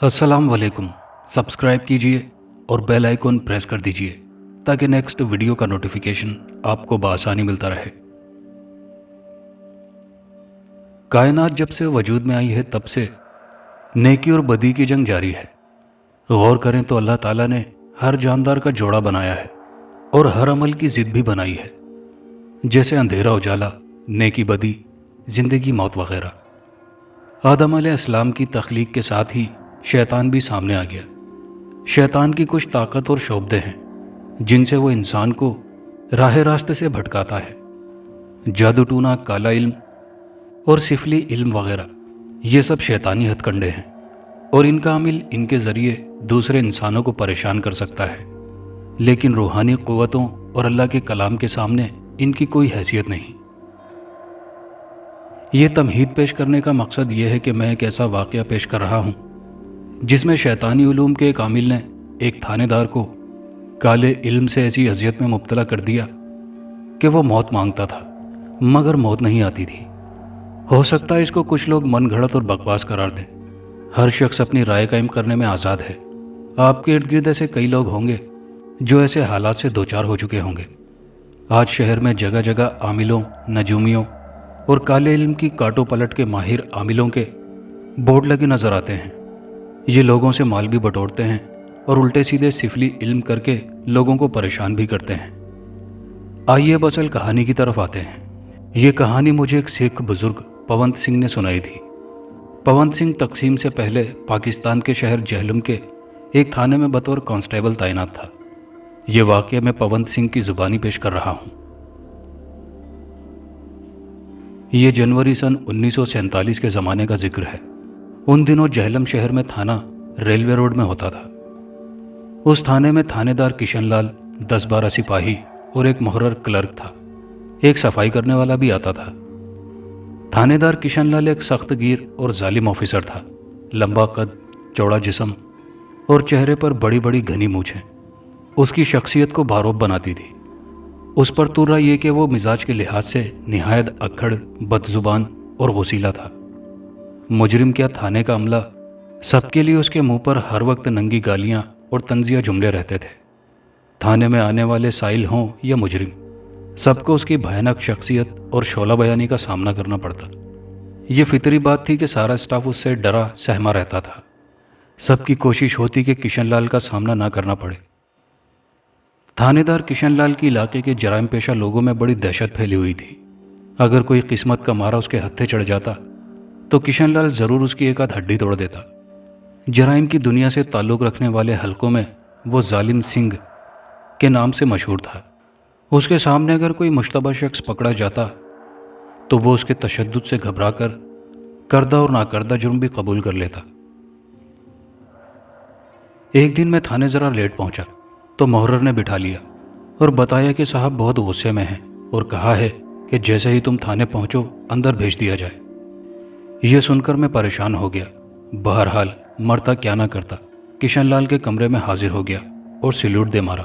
अस्सलाम वालेकुम। सब्सक्राइब कीजिए और बेल आइकॉन प्रेस कर दीजिए ताकि नेक्स्ट वीडियो का नोटिफिकेशन आपको बआसानी मिलता रहे। कायनात जब से वजूद में आई है तब से नेकी और बदी की जंग जारी है। गौर करें तो अल्लाह ताला ने हर जानदार का जोड़ा बनाया है और हर अमल की जिद भी बनाई है, जैसे अंधेरा उजाला, नेकी बदी, जिंदगी मौत वगैरह। आदम अलैहिस्सलाम की तख्लीक के साथ ही शैतान भी सामने आ गया। शैतान की कुछ ताकत और शोबदे हैं जिनसे वो इंसान को राह रास्ते से भटकाता है। जादू टूना, काला इल्म और सिफली इल्म वगैरह, ये सब शैतानी हथकंडे हैं और इनका अमिल इनके ज़रिए दूसरे इंसानों को परेशान कर सकता है, लेकिन रूहानी क़ुव्वतों और अल्लाह के कलाम के सामने इनकी कोई हैसियत नहीं। ये तमहीद पेश करने का मकसद ये है कि मैं एक ऐसा वाक़या पेश कर रहा हूँ जिसमें शैतानी उलूम के एक आमिल ने एक थानेदार को काले इल्म से ऐसी अजियत में मुब्तला कर दिया कि वो मौत मांगता था मगर मौत नहीं आती थी। हो सकता है इसको कुछ लोग मन घड़त और बकवास करार दें। हर शख्स अपनी राय कायम करने में आज़ाद है। आपके इर्द गिर्द ऐसे कई लोग होंगे जो ऐसे हालात से दो चार हो चुके होंगे। आज शहर में जगह जगह आमिलों, नजूमियों और काले इल्म की काटो पलट के माहिर आमिलों के बोर्ड लगे नजर आते हैं। ये लोगों से माल भी बटोरते हैं और उल्टे सीधे सिफली इल्म करके लोगों को परेशान भी करते हैं। आइए अब असल कहानी की तरफ आते हैं। ये कहानी मुझे एक सिख बुजुर्ग पवंत सिंह ने सुनाई थी। पवंत सिंह तकसीम से पहले पाकिस्तान के शहर जहलम के एक थाने में बतौर कांस्टेबल तैनात था। ये वाक़या मैं पवंत सिंह की ज़ुबानी पेश कर रहा हूँ। ये जनवरी सन 1947 के ज़माने का जिक्र है। उन दिनों जहलम शहर में थाना रेलवे रोड में होता था। उस थाने में थानेदार किशनलाल, 10-12 सिपाही और एक मुहर्रर क्लर्क था। एक सफाई करने वाला भी आता था। थानेदार किशनलाल एक सख्त गिर और जालिम ऑफिसर था। लंबा कद, चौड़ा जिस्म और चेहरे पर बड़ी बड़ी घनी मूछें उसकी शख्सियत को बारोब बनाती थी। उस पर तुर्रा ये कि वो मिजाज के लिहाज से निहायत अक्खड़, बदजुबान और गुसीला था। मुजरिम क्या, थाने का अमला, सबके लिए उसके मुंह पर हर वक्त नंगी गालियां और तंजिया जुमले रहते थे। थाने में आने वाले साइल हों या मुजरिम, सबको उसकी भयानक शख्सियत और शोला बयानी का सामना करना पड़ता। ये फितरी बात थी कि सारा स्टाफ उससे डरा सहमा रहता था। सबकी कोशिश होती कि किशनलाल का सामना ना करना पड़े। थानेदार किशनलाल की इलाके के जराइम पेशा लोगों में बड़ी दहशत फैली हुई थी। अगर कोई किस्मत का मारा उसके हत्थे चढ़ जाता तो किशनलाल ज़रूर उसकी एक आध हड्डी तोड़ देता। जराइम की दुनिया से ताल्लुक़ रखने वाले हलकों में वो जालिम सिंह के नाम से मशहूर था। उसके सामने अगर कोई मुश्तबा शख्स पकड़ा जाता तो वो उसके तशद्दुद से घबरा कर करदा और नाकर्दा जुर्म भी कबूल कर लेता। एक दिन मैं थाने ज़रा लेट पहुंचा तो मुहर्रर ने बिठा लिया और बताया कि साहब बहुत गुस्से में हैं और कहा है कि जैसे ही तुम थाने पहुंचो अंदर भेज दिया जाए। यह सुनकर मैं परेशान हो गया। बहरहाल मरता क्या ना करता, किशनलाल के कमरे में हाजिर हो गया और सैल्यूट दे मारा।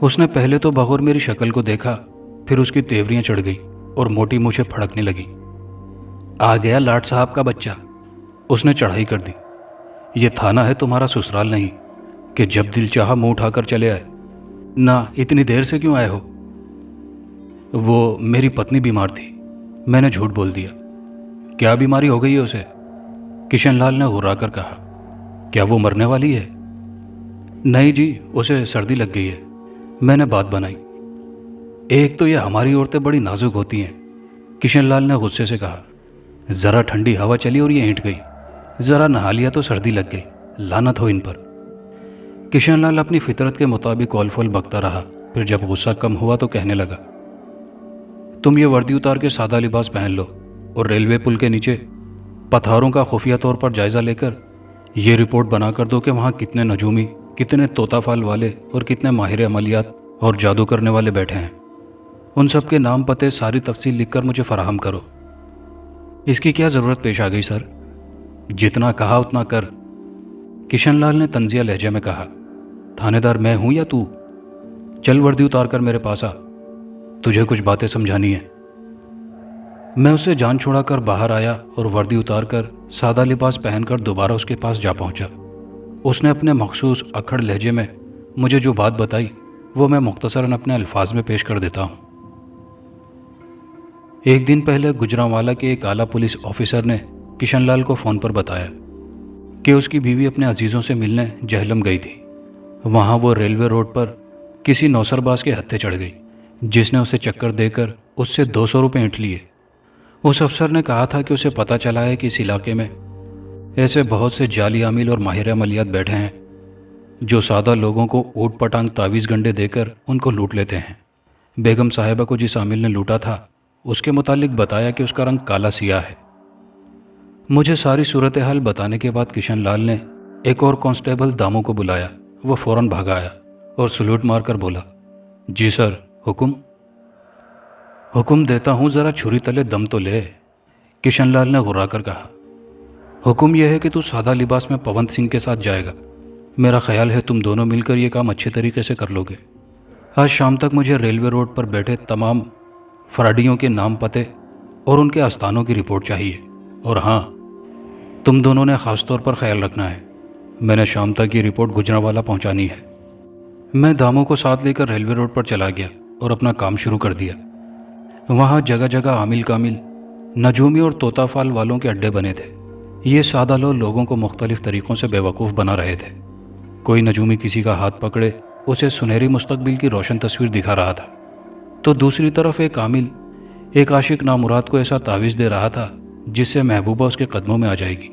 उसने पहले तो बगौर मेरी शक्ल को देखा, फिर उसकी तेवरियां चढ़ गई और मोटी मूछें फड़कने लगी। आ गया लाट साहब का बच्चा, उसने चढ़ाई कर दी। ये थाना है तुम्हारा ससुराल नहीं कि जब दिल चाहा मुंह उठाकर चले आए। ना, इतनी देर से क्यों आए हो? वो मेरी पत्नी बीमार थी, मैंने झूठ बोल दिया। क्या बीमारी हो गई है उसे? किशनलाल ने घुरा कर कहा। क्या वो मरने वाली है? नहीं जी, उसे सर्दी लग गई है, मैंने बात बनाई। एक तो ये हमारी औरतें बड़ी नाजुक होती हैं, किशनलाल ने गुस्से से कहा। ज़रा ठंडी हवा चली और ये ऐंठ गई, ज़रा नहा लिया तो सर्दी लग गई, लानत हो इन पर। किशनलाल अपनी फितरत के मुताबिक कॉल फोल बकता रहा। फिर जब गुस्सा कम हुआ तो कहने लगा, तुम ये वर्दी उतार के सादा लिबास पहन लो और रेलवे पुल के नीचे पथारों का खुफिया तौर पर जायज़ा लेकर ये रिपोर्ट बना कर दो कि वहाँ कितने नजूमी, कितने तोताफाल वाले और कितने माहिर अमलियात और जादू करने वाले बैठे हैं। उन सब के नाम, पते, सारी तफसील लिखकर मुझे फराहम करो। इसकी क्या ज़रूरत पेश आ गई सर? जितना कहा उतना कर, किशनलाल ने तंजिया लहजे में कहा। थानेदार मैं हूं या तू? चल वर्दी उतार कर मेरे पास आ, तुझे कुछ बातें समझानी है। मैं उसे जान छुड़ाकर बाहर आया और वर्दी उतारकर सादा लिबास पहनकर दोबारा उसके पास जा पहुंचा। उसने अपने मखसूस अक्खड़ लहजे में मुझे जो बात बताई वो मैं मुख्तसरन अपने अल्फाज में पेश कर देता हूँ। एक दिन पहले गुजरांवाला के एक आला पुलिस ऑफिसर ने किशनलाल को फ़ोन पर बताया कि उसकी बीवी अपने अजीज़ों से मिलने जहलम गई थी। वहाँ वो रेलवे रोड पर किसी नौसरबाज के हत्थे चढ़ गई, जिसने उसे चक्कर देकर उससे 200 रुपये ऐंठ लिए। उस अफसर ने कहा था कि उसे पता चला है कि इस इलाके में ऐसे बहुत से जाली आमिल और माहिर अमलियात बैठे हैं जो सादा लोगों को ऊट पटांग तावीज़ गंडे देकर उनको लूट लेते हैं। बेगम साहिबा को जिस आमिल ने लूटा था उसके मुतालिक बताया कि उसका रंग काला सियाह है। मुझे सारी सूरत हाल बताने के बाद किशनलाल ने एक और कांस्टेबल दामू को बुलाया। वो फ़ौरन भागा आया और सल्यूट मारकर बोला, जी सर, हुक्म। हुक्म देता हूँ, ज़रा छुरी तले दम तो ले, किशनलाल ने घुरा कर कहा। हुक्म यह है कि तू सादा लिबास में पवंत सिंह के साथ जाएगा। मेरा ख्याल है तुम दोनों मिलकर ये काम अच्छे तरीके से कर लोगे। आज शाम तक मुझे रेलवे रोड पर बैठे तमाम फराडियों के नाम, पते और उनके आस्थानों की रिपोर्ट चाहिए। और हाँ, तुम दोनों ने ख़ास तौर पर ख्याल रखना है, मैंने शाम तक ये रिपोर्ट गुजरांवाला पहुंचानी है। मैं दामों को साथ लेकर रेलवे रोड पर चला गया और अपना काम शुरू कर दिया। वहाँ जगह जगह आमिल कामिल, नजूमी और तोताफाल वालों के अड्डे बने थे। ये सादा लोगों को मुख्तलिफ तरीक़ों से बेवकूफ़ बना रहे थे। कोई नजूमी किसी का हाथ पकड़े उसे सुनहरी मुस्तकबिल की रोशन तस्वीर दिखा रहा था, तो दूसरी तरफ एक आमिल एक आशिक नामुराद को ऐसा तावीज़ दे रहा था जिससे महबूबा उसके कदमों में आ जाएगी।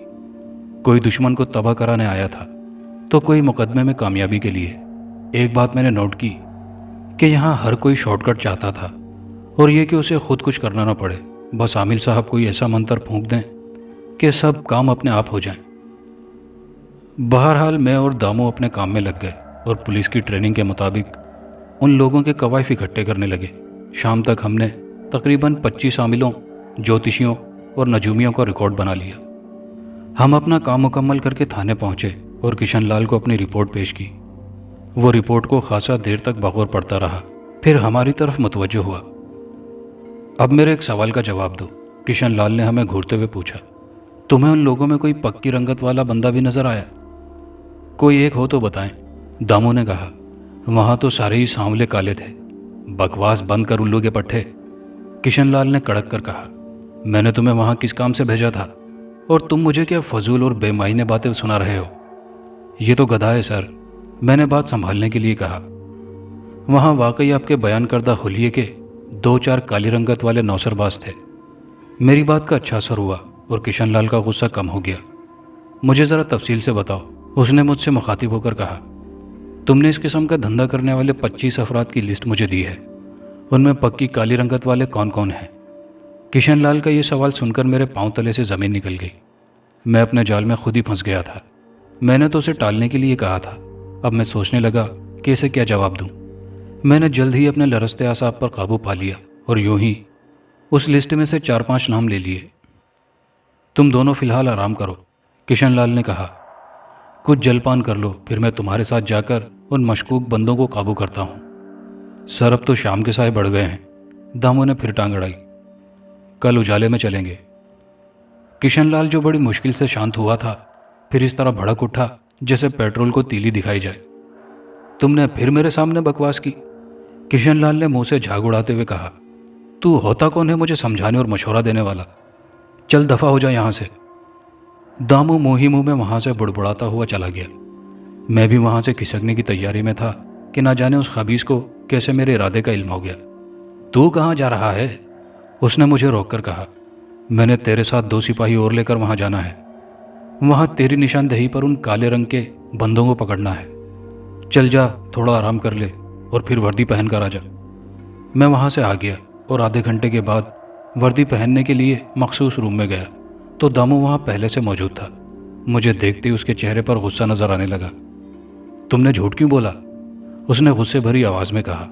कोई दुश्मन को तबाह कराने आया था तो कोई मुकदमे में कामयाबी के लिए। एक बात मैंने नोट की कि यहाँ हर कोई शॉर्टकट चाहता था, और ये कि उसे खुद कुछ करना ना पड़े, बस आमिल साहब कोई ऐसा मंत्र फूंक दें कि सब काम अपने आप हो जाएं। बहरहाल मैं और दामू अपने काम में लग गए और पुलिस की ट्रेनिंग के मुताबिक उन लोगों के कवायफ इकट्ठे करने लगे। शाम तक हमने तकरीबन 25 आमिलों, ज्योतिषियों और नजूमियों का रिकॉर्ड बना लिया। हम अपना काम मुकम्मल करके थाने पहुंचे और किशनलाल को अपनी रिपोर्ट पेश की। वो रिपोर्ट को खासा देर तक बगौर पढ़ता रहा, फिर हमारी तरफ मुतवज्जो हुआ। अब मेरे एक सवाल का जवाब दो, किशनलाल ने हमें घूरते हुए पूछा। तुम्हें उन लोगों में कोई पक्की रंगत वाला बंदा भी नजर आया? कोई एक हो तो बताएं, दामू ने कहा। वहां तो सारे ही सांवले काले थे। बकवास बंद कर उल्लू के पट्टे, किशनलाल ने कड़क कर कहा। मैंने तुम्हें वहां किस काम से भेजा था और तुम मुझे क्या फजूल और बेमायने बातें सुना रहे हो? ये तो गधा है सर, मैंने बात संभालने के लिए कहा। वहां वाकई आपके बयान करदा हुलिये के 2-4 काली रंगत वाले नौसरबाज थे। मेरी बात का अच्छा असर हुआ और किशनलाल का गुस्सा कम हो गया। मुझे ज़रा तफसील से बताओ, उसने मुझसे मुखातिब होकर कहा। तुमने इस किस्म का धंधा करने वाले 25 अफराद की लिस्ट मुझे दी है, उनमें पक्की काली रंगत वाले कौन कौन हैं? किशनलाल का ये सवाल सुनकर मेरे पांव तले से ज़मीन निकल गई। मैं अपने जाल में खुद ही फंस गया था। मैंने तो उसे टालने के लिए कहा था, अब मैं सोचने लगा कि इसे क्या जवाब दूं। मैंने जल्द ही अपने लरसते आसाब पर काबू पा लिया और यूं ही उस लिस्ट में से 4-5 नाम ले लिए। तुम दोनों फिलहाल आराम करो, किशनलाल ने कहा। कुछ जलपान कर लो, फिर मैं तुम्हारे साथ जाकर उन मशकूक बंदों को काबू करता हूँ। सर अब तो शाम के साए बढ़ गए हैं, दामू ने फिर टांग अड़ाई। कल उजाले में चलेंगे। किशनलाल जो बड़ी मुश्किल से शांत हुआ था, फिर इस तरह भड़क उठा जैसे पेट्रोल को तीली दिखाई जाए। तुमने फिर मेरे सामने बकवास की, किशनलाल ने मुंह से झाग उड़ाते हुए कहा। तू होता कौन है मुझे समझाने और मशवरा देने वाला? चल दफा हो जा यहाँ से। दामू मुंह ही मुंह में वहां से बुड़बुड़ाता हुआ चला गया। मैं भी वहां से खिसकने की तैयारी में था कि ना जाने उस खबीस को कैसे मेरे इरादे का इल्म हो गया। तू कहाँ जा रहा है? उसने मुझे रोककर कहा। मैंने तेरे साथ 2 सिपाही और लेकर वहां जाना है। वहां तेरी निशानदेही पर उन काले रंग के बंदों को पकड़ना है। चल जा, थोड़ा आराम कर ले और फिर वर्दी पहन कर आ जा। मैं वहां से आ गया और आधे घंटे के बाद वर्दी पहनने के लिए मखसूस रूम में गया तो दामू वहां पहले से मौजूद था। मुझे देखते ही उसके चेहरे पर गुस्सा नजर आने लगा। तुमने झूठ क्यों बोला? उसने गुस्से भरी आवाज में कहा।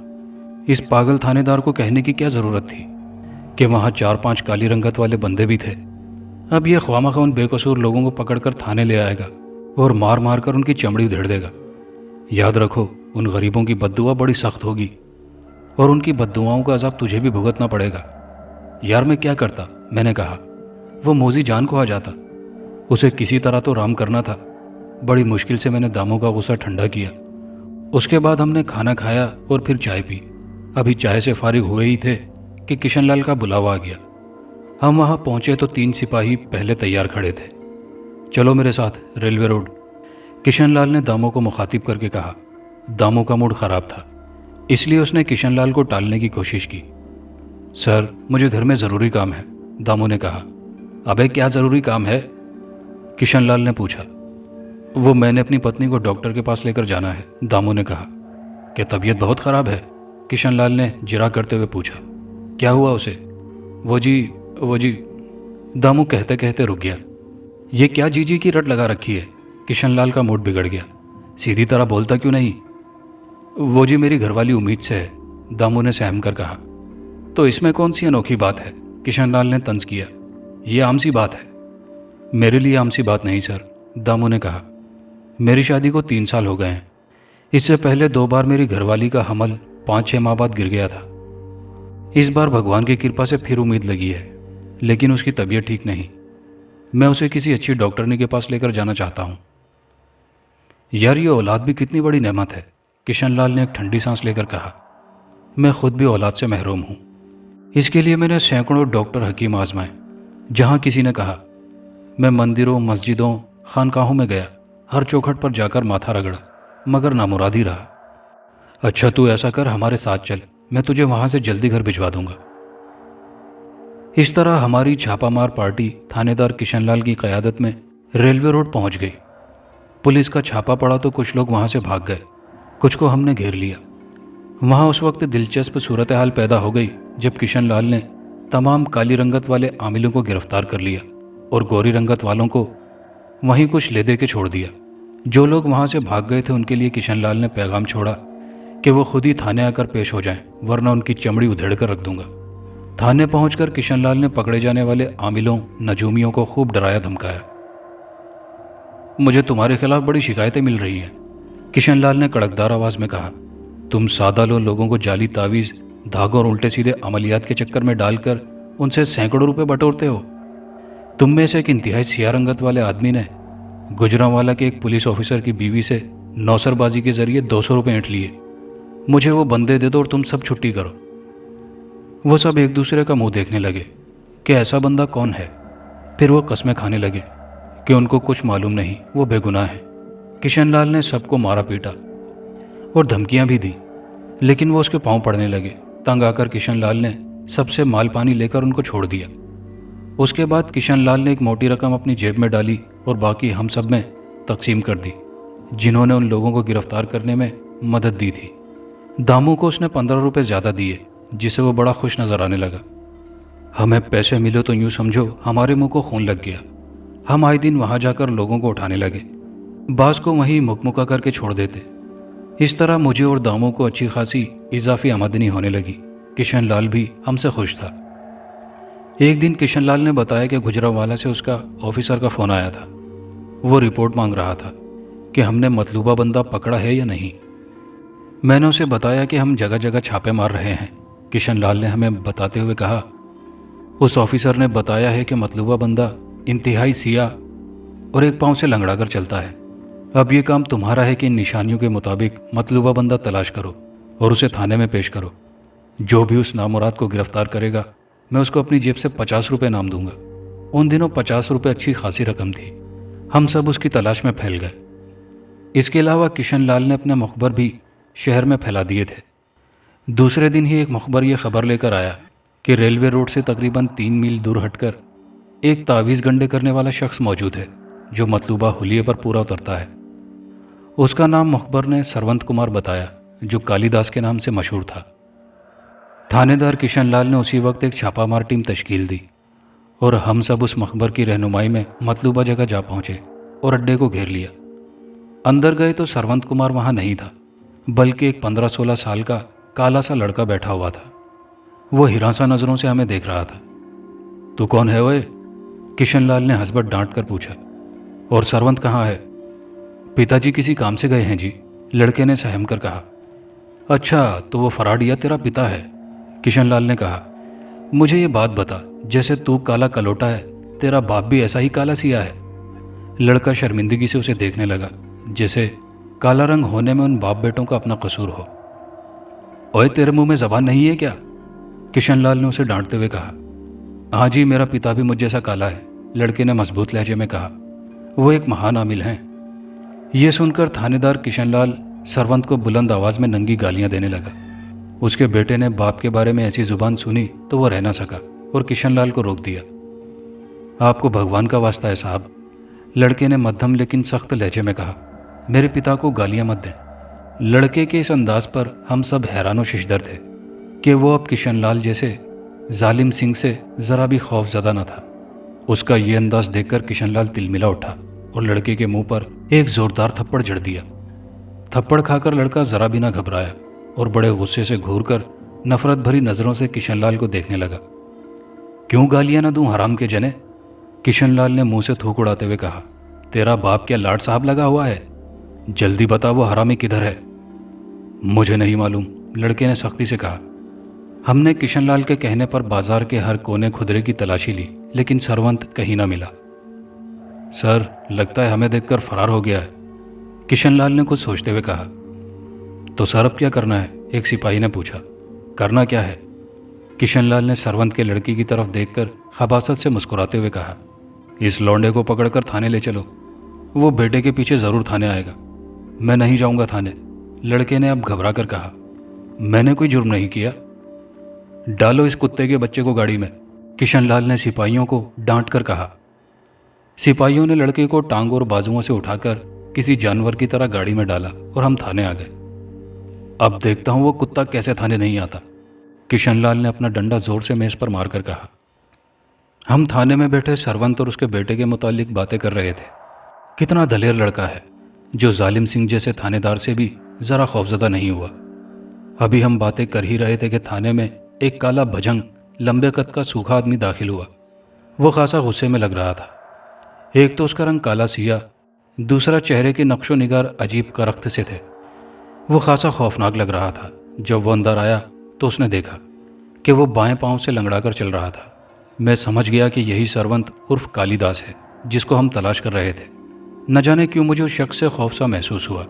इस पागल थानेदार को कहने की क्या जरूरत थी कि वहां 4-5 काली रंगत वाले बंदे भी थे। अब यह ख्वामखा उन बेकसूर लोगों को पकड़कर थाने ले आएगा और मार मार कर उनकी चमड़ी उधेड़ देगा। याद रखो, उन गरीबों की बद्दुआ बड़ी सख्त होगी और उनकी बद्दुआओं का अजाब तुझे भी भुगतना पड़ेगा। यार मैं क्या करता, मैंने कहा। वो मोजी जान को आ जाता, उसे किसी तरह तो राम करना था। बड़ी मुश्किल से मैंने दामू का गुस्सा ठंडा किया। उसके बाद हमने खाना खाया और फिर चाय पी। अभी चाय से फारिग हुए ही थे कि किशनलाल का बुलावा आ गया। हम वहां पहुंचे तो 3 सिपाही पहले तैयार खड़े थे। चलो मेरे साथ रेलवे रोड, किशनलाल ने दामू को मुखातिब करके कहा। दामू का मूड खराब था, इसलिए उसने किशनलाल को टालने की कोशिश की। सर, मुझे घर में ज़रूरी काम है, दामू ने कहा। अबे क्या ज़रूरी काम है? किशनलाल ने पूछा। वो मैंने अपनी पत्नी को डॉक्टर के पास लेकर जाना है, दामू ने कहा। क्या तबीयत बहुत ख़राब है? किशनलाल ने जिरा करते हुए पूछा। क्या हुआ उसे? वो जी, दामू कहते कहते रुक गया। ये क्या जीजी की रट लगा रखी है? किशनलाल का मूड बिगड़ गया। सीधी तरह बोलता क्यों नहीं? वो जी मेरी घरवाली उम्मीद से है, दामू ने सहम कर कहा। तो इसमें कौन सी अनोखी बात है? किशनलाल ने तंज किया। ये आम सी बात है। मेरे लिए आम सी बात नहीं सर, दामू ने कहा। मेरी शादी को 3 साल हो गए हैं। इससे पहले 2 बार मेरी घरवाली का हमल 5-6 माह बाद गिर गया था। इस बार भगवान की कृपा से फिर उम्मीद लगी है, लेकिन उसकी तबीयत ठीक नहीं। मैं उसे किसी अच्छी डॉक्टरनी के पास लेकर जाना चाहता हूँ। यार, ये औलाद भी कितनी बड़ी नेमत है, किशनलाल ने एक ठंडी सांस लेकर कहा। मैं खुद भी औलाद से महरूम हूँ। इसके लिए मैंने सैकड़ों डॉक्टर हकीम आजमाए। जहाँ किसी ने कहा, मैं मंदिरों, मस्जिदों, खानकाहों में गया, हर चौखट पर जाकर माथा रगड़ा, मगर नामुराद ही रहा। अच्छा, तू ऐसा कर, हमारे साथ चल, मैं तुझे वहाँ से जल्दी घर भिजवा दूंगा। इस तरह हमारी छापामार पार्टी थानेदार किशनलाल की क़यादत में रेलवे रोड पहुँच गई। पुलिस का छापा पड़ा तो कुछ लोग वहाँ से भाग गए, कुछ को हमने घेर लिया। वहाँ उस वक्त दिलचस्प सूरत हाल पैदा हो गई जब किशनलाल ने तमाम काली रंगत वाले आमिलों को गिरफ्तार कर लिया और गोरी रंगत वालों को वहीं कुछ ले दे के छोड़ दिया। जो लोग वहाँ से भाग गए थे उनके लिए किशनलाल ने पैगाम छोड़ा कि वो खुद ही थाने आकर पेश हो जाएं, वरना उनकी चमड़ी उधेड़ कर रख दूंगा। थाने पहुंचकर किशनलाल ने पकड़े जाने वाले आमिलों, नजूमियों को खूब डराया धमकाया। मुझे तुम्हारे खिलाफ बड़ी शिकायतें मिल रही हैं, किशनलाल ने कड़कदार आवाज में कहा। तुम सादा लोगों को जाली तावीज़, धागों और उल्टे सीधे अमलियात के चक्कर में डालकर उनसे सैकड़ों रुपए बटोरते हो। तुम में से एक इंतहाई सियाह रंगत वाले आदमी ने गुजरांवाला के एक पुलिस ऑफिसर की बीवी से नौसरबाजी के जरिए 200 रुपये ऐंठ लिए। मुझे वो बंदे दे दो और तुम सब छुट्टी करो। वो सब एक दूसरे का मुंह देखने लगे कि ऐसा बंदा कौन है। फिर वो कस्में खाने लगे कि उनको कुछ मालूम नहीं, वो बेगुनाह है। किशनलाल ने सबको मारा पीटा और धमकियां भी दी, लेकिन वो उसके पांव पड़ने लगे। तंग आकर किशनलाल ने सबसे माल पानी लेकर उनको छोड़ दिया। उसके बाद किशनलाल ने एक मोटी रकम अपनी जेब में डाली और बाकी हम सब में तकसीम कर दी, जिन्होंने उन लोगों को गिरफ्तार करने में मदद दी थी। दामू को उसने 15 रुपये ज़्यादा दिए, जिसे वो बड़ा खुश नजर आने लगा। हमें पैसे मिले तो यूँ समझो हमारे मुंह को खून लग गया। हम आए दिन वहाँ जाकर लोगों को उठाने लगे, बास को वहीं मुकमुका करके छोड़ देते। इस तरह मुझे और दामू को अच्छी खासी इजाफी आमदनी होने लगी। किशनलाल भी हमसे खुश था। एक दिन किशनलाल ने बताया कि गुजरांवाला से उसका ऑफिसर का फ़ोन आया था। वो रिपोर्ट मांग रहा था कि हमने मतलूबा बंदा पकड़ा है या नहीं। मैंने उसे बताया कि हम जगह जगह छापे मार रहे हैं। किशनलाल ने हमें बताते हुए कहा, उस ऑफिसर ने बताया है कि मतलूबा बंदा इंतहाई सिया और एक पांव से लंगड़ा कर चलता है। अब ये काम तुम्हारा है कि इन निशानियों के मुताबिक मतलूबा बंदा तलाश करो और उसे थाने में पेश करो। जो भी उस नामुराद को गिरफ्तार करेगा, मैं उसको अपनी जेब से 50 रुपये इनाम दूंगा। उन दिनों 50 रुपये अच्छी खासी रकम थी। हम सब उसकी तलाश में फैल गए। इसके अलावा किशनलाल ने अपने मुखबर भी शहर में फैला दिए थे। दूसरे दिन ही एक मुखबर ये खबर लेकर आया कि रेलवे रोड से तकरीबन 3 मील दूर हटकर एक तावीज़ गंडे करने वाला शख्स मौजूद है जो मतलूबा हुलिये पर पूरा उतरता है। उसका नाम मुखबर ने सरवंत कुमार बताया, जो कालीदास के नाम से मशहूर था। थानेदार किशनलाल ने उसी वक्त एक छापामार टीम तश्कील दी और हम सब उस मुखबर की रहनुमाई में मतलूबा जगह जा पहुंचे और अड्डे को घेर लिया। अंदर गए तो सरवंत कुमार वहां नहीं था, बल्कि एक 15-16 साल का काला सा लड़का बैठा हुआ था। वो हिरासा नज़रों से हमें देख रहा था। तू कौन है ओए? किशनलाल ने हंसबट डांट कर पूछा। और सरवंत कहाँ है? पिताजी किसी काम से गए हैं जी, लड़के ने सहम कर कहा। अच्छा, तो वो फराडिया तेरा पिता है? किशनलाल ने कहा। मुझे ये बात बता जैसे तू काला कलोटा है, तेरा बाप भी ऐसा ही काला सिया है। लड़का शर्मिंदगी से उसे देखने लगा, जैसे काला रंग होने में उन बाप बेटों का अपना कसूर हो। ओए, तेरे मुंह में जबान नहीं है क्या? किशनलाल ने उसे डांटते हुए कहा। हाँ जी, मेरा पिता भी मुझ जैसा काला है, लड़के ने मजबूत लहजे में कहा। वो एक महान आमिल हैं। ये सुनकर थानेदार किशनलाल सरवंत को बुलंद आवाज में नंगी गालियां देने लगा। उसके बेटे ने बाप के बारे में ऐसी जुबान सुनी तो वो रह ना सका और किशनलाल को रोक दिया। आपको भगवान का वास्ता है साहब, लड़के ने मध्यम लेकिन सख्त लहजे में कहा, मेरे पिता को गालियां मत दें। लड़के के इस अंदाज पर हम सब हैरानो शिशदर थे कि वो अब किशनलाल जैसे जालिम सिंह से जरा भी खौफजदा न था। उसका ये अंदाज देखकर किशनलाल तिलमिला उठा और लड़के के मुंह पर एक जोरदार थप्पड़ जड़ दिया। थप्पड़ खाकर लड़का जरा भी ना घबराया और बड़े गुस्से से घूरकर नफरत भरी नजरों से किशनलाल को देखने लगा। क्यों गालियां ना दूं हराम के जने? किशनलाल ने मुंह से थूक उड़ाते हुए कहा। तेरा बाप क्या लाड साहब लगा हुआ है? जल्दी बता वो हरामी किधर है? मुझे नहीं मालूम, लड़के ने सख्ती से कहा। हमने किशनलाल के कहने पर बाजार के हर कोने खुदरे की तलाशी ली, लेकिन सरवंत कहीं ना मिला। सर, लगता है हमें देखकर फरार हो गया है, किशनलाल ने कुछ सोचते हुए कहा। तो सर अब क्या करना है? एक सिपाही ने पूछा। करना क्या है? किशनलाल ने सरवंत के लड़की की तरफ देखकर खबासत से मुस्कुराते हुए कहा। इस लौंडे को पकड़कर थाने ले चलो, वो बेटे के पीछे जरूर थाने आएगा। मैं नहीं जाऊंगा थाने, लड़के ने अब घबरा कर कहा। मैंने कोई जुर्म नहीं किया। डालो इस कुत्ते के बच्चे को गाड़ी में, किशनलाल ने सिपाहियों को डांट कर कहा। सिपाहियों ने लड़के को टांग और बाजुओं से उठाकर किसी जानवर की तरह गाड़ी में डाला और हम थाने आ गए। अब देखता हूं वो कुत्ता कैसे थाने नहीं आता, किशनलाल ने अपना डंडा जोर से मेज पर मारकर कहा। हम थाने में बैठे सरवंत और उसके बेटे के मुतालिक बातें कर रहे थे। कितना दलेर लड़का है, जो जालिम सिंह जैसे थानेदार से भी जरा खौफजदा नहीं हुआ। अभी हम बातें कर ही रहे थे कि थाने में एक काला भजंग लंबे कद का सूखा आदमी दाखिल हुआ। वो खासा गुस्से में लग रहा था। एक तो उसका रंग काला सिया, दूसरा चेहरे के नक्शो निगार अजीब करख्त से थे। वो खासा खौफनाक लग रहा था। जब वो अंदर आया तो उसने देखा कि वो बाएं पांव से लंगड़ाकर चल रहा था। मैं समझ गया कि यही सरवंत उर्फ कालीदास है, जिसको हम तलाश कर रहे थे। न जाने क्यों मुझे उस शख्स से खौफ सा महसूस हुआ।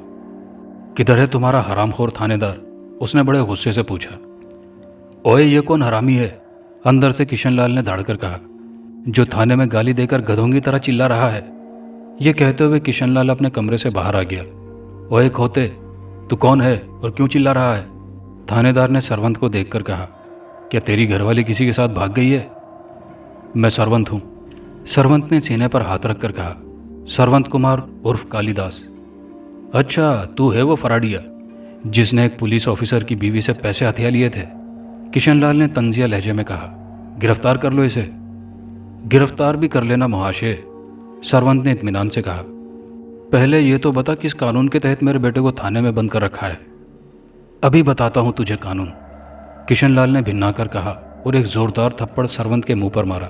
किधर है तुम्हारा हरामखोर थानेदार? उसने बड़े गुस्से से पूछा। ओए, ये कौन हरामी है? अंदर से किशनलाल ने धाड़कर कहा, जो थाने में गाली देकर गधों की तरह चिल्ला रहा है। ये कहते हुए किशनलाल अपने कमरे से बाहर आ गया। ओए खोते, तू कौन है और क्यों चिल्ला रहा है? थानेदार ने सरवंत को देखकर कहा। क्या तेरी घरवाली किसी के साथ भाग गई है? मैं सरवंत हूँ, सरवंत ने सीने पर हाथ रखकर कहा। सरवंत कुमार उर्फ कालीदास। अच्छा, तू है वो फराडिया जिसने एक पुलिस ऑफिसर की बीवी से पैसे हथिया लिए थे, किशनलाल ने तंजिया लहजे में कहा। गिरफ्तार कर लो इसे। गिरफ्तार भी कर लेना महाशय, सरवंत ने इत्मीनान से कहा। पहले ये तो बता किस कानून के तहत मेरे बेटे को थाने में बंद कर रखा है। अभी बताता हूं तुझे कानून, किशनलाल ने भिन्ना कर कहा और एक जोरदार थप्पड़ सरवंत के मुंह पर मारा।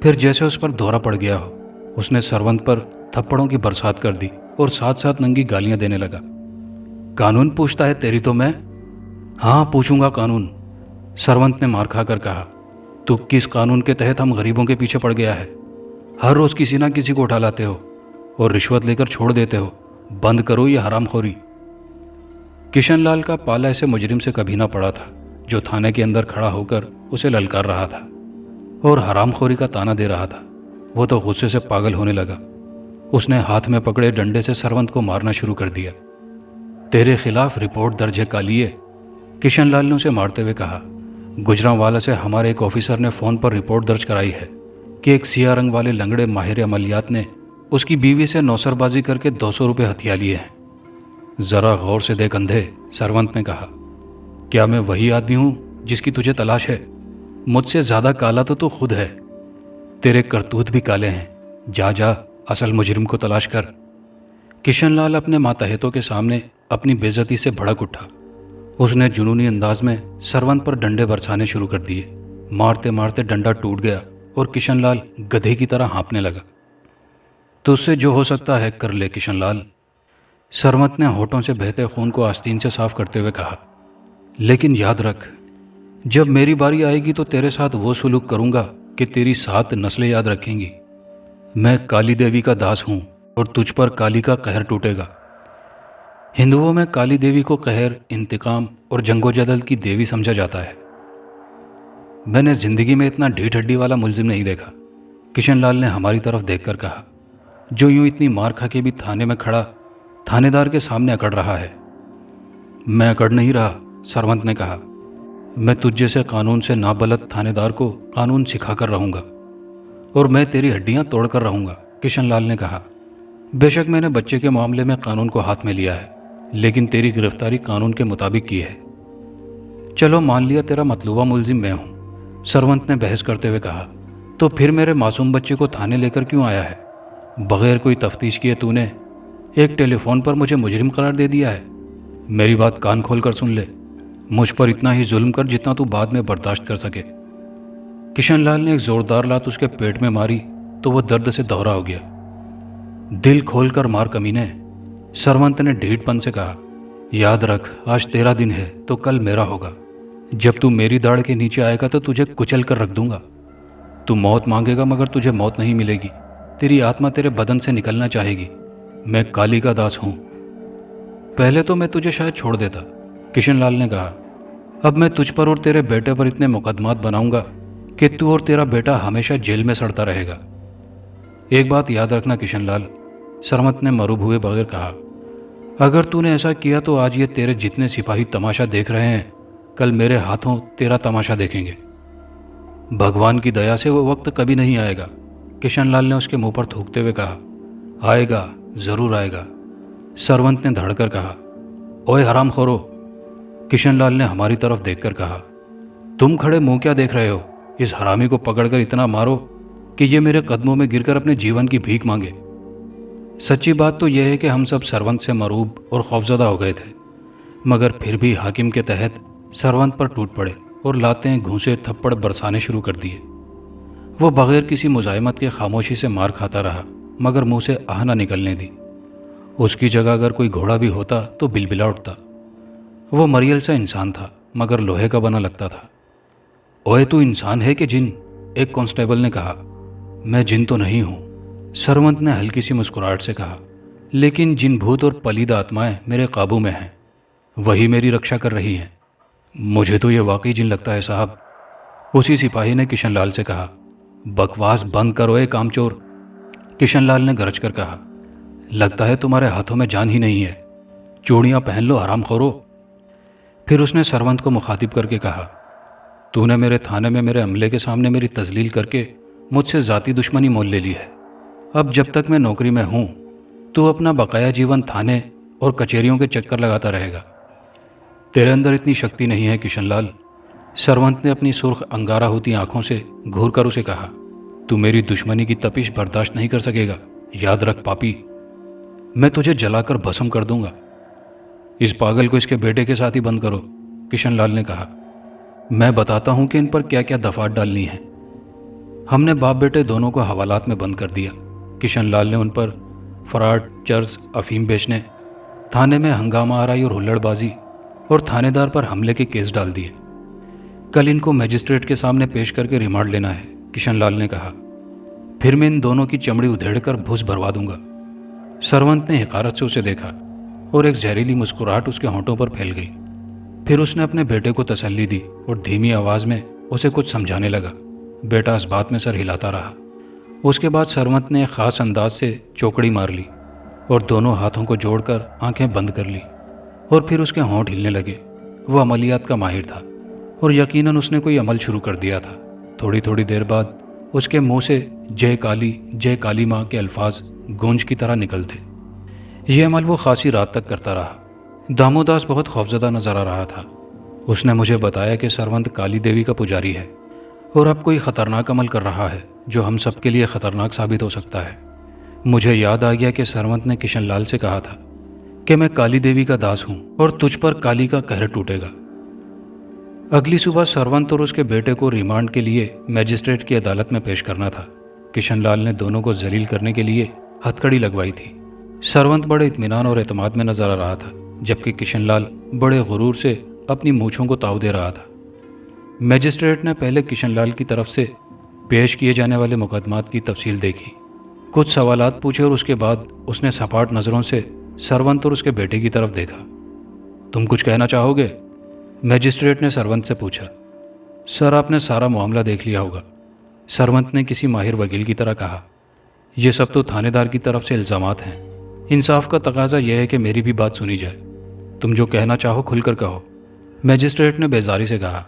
फिर जैसे उस पर दौरा पड़ गया हो, उसने सरवंत पर थप्पड़ों की बरसात कर दी और साथ साथ नंगी गालियां देने लगा। कानून पूछता है तेरी तो मैं? हाँ, पूछूंगा कानून, सरवंत ने मार खाकर कहा। तो किस कानून के तहत हम गरीबों के पीछे पड़ गया है? हर रोज किसी ना किसी को उठा लाते हो और रिश्वत लेकर छोड़ देते हो। बंद करो ये हरामखोरी। किशनलाल का पाला ऐसे मुजरिम से कभी ना पड़ा था, जो थाने के अंदर खड़ा होकर उसे ललकार रहा था और हरामखोरी का ताना दे रहा था। वो तो गुस्से से पागल होने लगा। उसने हाथ में पकड़े डंडे से सरवंत को मारना शुरू कर दिया। तेरे खिलाफ रिपोर्ट दर्ज है कालिए, किशनलाल ने उसे मारते हुए कहा। गुजरांवाला से हमारे एक ऑफिसर ने फ़ोन पर रिपोर्ट दर्ज कराई है कि एक सिया रंग वाले लंगड़े माहिर अमलियात ने उसकी बीवी से नौसरबाजी करके 200 रुपये हथिया लिए हैं। ज़रा गौर से देख अंधे, सरवंत ने कहा। क्या मैं वही आदमी हूँ जिसकी तुझे तलाश है? मुझसे ज़्यादा काला तो तू खुद है। तेरे करतूत भी काले हैं। जा जा असल मुजरिम को तलाश कर। किशनलाल अपने मातहतों के सामने अपनी बेइज्जती से भड़क उठा। उसने जुनूनी अंदाज में सरवंत पर डंडे बरसाने शुरू कर दिए। मारते मारते डंडा टूट गया और किशनलाल गधे की तरह हाँफने लगा। तुझसे जो हो सकता है कर ले किशनलाल, सरवंत ने होठों से बहते खून को आस्तीन से साफ करते हुए कहा। लेकिन याद रख, जब मेरी बारी आएगी तो तेरे साथ वो सुलूक करूंगा कि तेरी 7 नस्लें याद रखेंगी। मैं काली देवी का दास हूँ और तुझ पर काली का कहर टूटेगा। हिंदुओं में काली देवी को कहर, इंतकाम और जंगोजदल की देवी समझा जाता है। मैंने जिंदगी में इतना ढीठ हड्डी वाला मुलजिम नहीं देखा, किशनलाल ने हमारी तरफ देखकर कहा, जो यूं इतनी मार खा के भी थाने में खड़ा थानेदार के सामने अकड़ रहा है। मैं अकड़ नहीं रहा, सरवंत ने कहा। मैं तुझ जैसे कानून से नाबलद थानेदार को कानून सिखाकर रहूंगा और मैं तेरी हड्डियां तोड़कर रहूंगा, किशनलाल ने कहा। बेशक मैंने बच्चे के मामले में कानून को हाथ में लिया है, लेकिन तेरी गिरफ्तारी कानून के मुताबिक की है। चलो मान लिया तेरा मतलूबा मुलजिम मैं हूं, सरवंत ने बहस करते हुए कहा। तो फिर मेरे मासूम बच्चे को थाने लेकर क्यों आया है? बगैर कोई तफ्तीश किए तूने एक टेलीफोन पर मुझे मुजरिम करार दे दिया है। मेरी बात कान खोल कर सुन ले, मुझ पर इतना ही जुल्म कर जितना तू बाद में बर्दाश्त कर सके। किशनलाल ने एक जोरदार लात उसके पेट में मारी तो वह दर्द से दोहरा हो गया। दिल खोल कर मार कमीने, सरवंत ने ढीठपन से कहा। याद रख, आज तेरा दिन है तो कल मेरा होगा। जब तू मेरी दाढ़ के नीचे आएगा तो तुझे कुचल कर रख दूंगा। तू मौत मांगेगा मगर तुझे मौत नहीं मिलेगी। तेरी आत्मा तेरे बदन से निकलना चाहेगी। मैं काली का दास हूं। पहले तो मैं तुझे शायद छोड़ देता, किशनलाल ने कहा। अब मैं तुझ पर और तेरे बेटे पर इतने मुकदमात बनाऊंगा कि तू और तेरा बेटा हमेशा जेल में सड़ता रहेगा। एक बात याद रखना किशनलाल, सरवंत ने मरूब हुए बगैर कहा। अगर तूने ऐसा किया तो आज ये तेरे जितने सिपाही तमाशा देख रहे हैं, कल मेरे हाथों तेरा तमाशा देखेंगे। भगवान की दया से वो वक्त कभी नहीं आएगा, किशनलाल ने उसके मुंह पर थूकते हुए कहा। आएगा, जरूर आएगा, सरवंत ने धड़कर कहा। ओए हरामखोरो, किशनलाल ने हमारी तरफ देखकर कहा। तुम खड़े मुंह क्या देख रहे हो? इस हरामी को पकड़कर इतना मारो कि ये मेरे कदमों में गिरकर अपने जीवन की भीख मांगे। सच्ची बात तो यह है कि हम सब सरवंत से मरूब और खौफजदा हो गए थे, मगर फिर भी हाकिम के तहत सरवंत पर टूट पड़े और लातें, घूंसे, थप्पड़ बरसाने शुरू कर दिए। वो बगैर किसी मुजाहिमत के खामोशी से मार खाता रहा, मगर मुंह से आह न निकलने दी। उसकी जगह अगर कोई घोड़ा भी होता तो बिलबिला उठता। वो मरियल सा इंसान था, मगर लोहे का बना लगता था। ओए तू इंसान है कि जिन? एक कांस्टेबल ने कहा। मैं जिन तो नहीं हूं, सरवंत ने हल्की सी मुस्कुराहट से कहा, लेकिन जिन भूत और पलीद आत्माएं मेरे काबू में हैं, वही मेरी रक्षा कर रही हैं। मुझे तो ये वाकई जिन लगता है साहब, उसी सिपाही ने किशनलाल से कहा। बकवास बंद करो ए कामचोर, किशनलाल ने गरज कर कहा। लगता है तुम्हारे हाथों में जान ही नहीं है। चूड़ियां पहन लो हरामखोरो। फिर उसने सरवंत को मुखातिब करके कहा, तूने मेरे थाने में मेरे अमले के सामने मेरी तजलील करके मुझसे ज़ाती दुश्मनी मोल ले ली है। अब जब तक मैं नौकरी में हूं, तू अपना बकाया जीवन थाने और कचहरियों के चक्कर लगाता रहेगा। तेरे अंदर इतनी शक्ति नहीं है किशनलाल, सरवंत ने अपनी सुर्ख अंगारा होती आंखों से घूर कर उसे कहा। तू मेरी दुश्मनी की तपिश बर्दाश्त नहीं कर सकेगा। याद रख पापी, मैं तुझे जलाकर भस्म कर दूंगा। इस पागल को इसके बेटे के साथ ही बंद करो, किशनलाल ने कहा। मैं बताता हूं कि इन पर क्या क्या दफात डालनी है। हमने बाप बेटे दोनों को हवालात में बंद कर दिया। किशनलाल ने उन पर फराड, चर्स, अफीम बेचने, थाने में हंगामा आराई और हुल्लड़बाजी और थानेदार पर हमले के केस डाल दिए। कल इनको मजिस्ट्रेट के सामने पेश करके रिमांड लेना है, किशनलाल ने कहा। फिर मैं इन दोनों की चमड़ी उधेड़कर भूस भरवा दूंगा। सरवंत ने हिकारत से उसे देखा और एक जहरीली मुस्कुराहट उसके होंठों पर फैल गई। फिर उसने अपने बेटे को तसल्ली दी और धीमी आवाज में उसे कुछ समझाने लगा। बेटा इस बात में सर हिलाता रहा। उसके बाद सरवंत ने एक खास अंदाज से चौकड़ी मार ली और दोनों हाथों को जोड़कर आंखें बंद कर ली और फिर उसके होंठ हिलने लगे। वह अमलियात का माहिर था और यकीनन उसने कोई अमल शुरू कर दिया था। थोड़ी थोड़ी देर बाद उसके मुंह से जय काली माँ के अल्फाज गूंज की तरह निकलते। यह अमल वो खासी रात तक करता रहा। दामोदास बहुत खौफजदा नजर आ रहा था। उसने मुझे बताया कि सरवंत काली देवी का पुजारी है और अब कोई खतरनाक अमल कर रहा है जो हम सब के लिए खतरनाक साबित हो सकता है। मुझे याद आ गया कि सरवंत ने किशनलाल से कहा था कि मैं काली देवी का दास हूं और तुझ पर काली का कहर टूटेगा। अगली सुबह सरवंत और उसके बेटे को रिमांड के लिए मजिस्ट्रेट की अदालत में पेश करना था। किशनलाल ने दोनों को जलील करने के लिए हथकड़ी लगवाई थी। सरवंत बड़े इत्मीनान और एतमाद में नजर आ रहा था, जबकि किशनलाल बड़े गुरूर से अपनी मूंछों को ताव दे रहा था। मजिस्ट्रेट ने पहले किशनलाल की तरफ से पेश किए जाने वाले मुकदमात की तफसील देखी, कुछ सवालात पूछे और उसके बाद उसने सपाट नज़रों से सरवंत और उसके बेटे की तरफ देखा। तुम कुछ कहना चाहोगे? मैजिस्ट्रेट ने सरवंत से पूछा। सर, आपने सारा मामला देख लिया होगा, सरवंत ने किसी माहिर वकील की तरह कहा। यह सब तो थानेदार की तरफ से इल्ज़ामात हैं। इंसाफ का तकाजा यह है कि मेरी भी बात सुनी जाए। तुम जो कहना चाहो खुलकर कहो, मैजिस्ट्रेट ने बेजारी से कहा।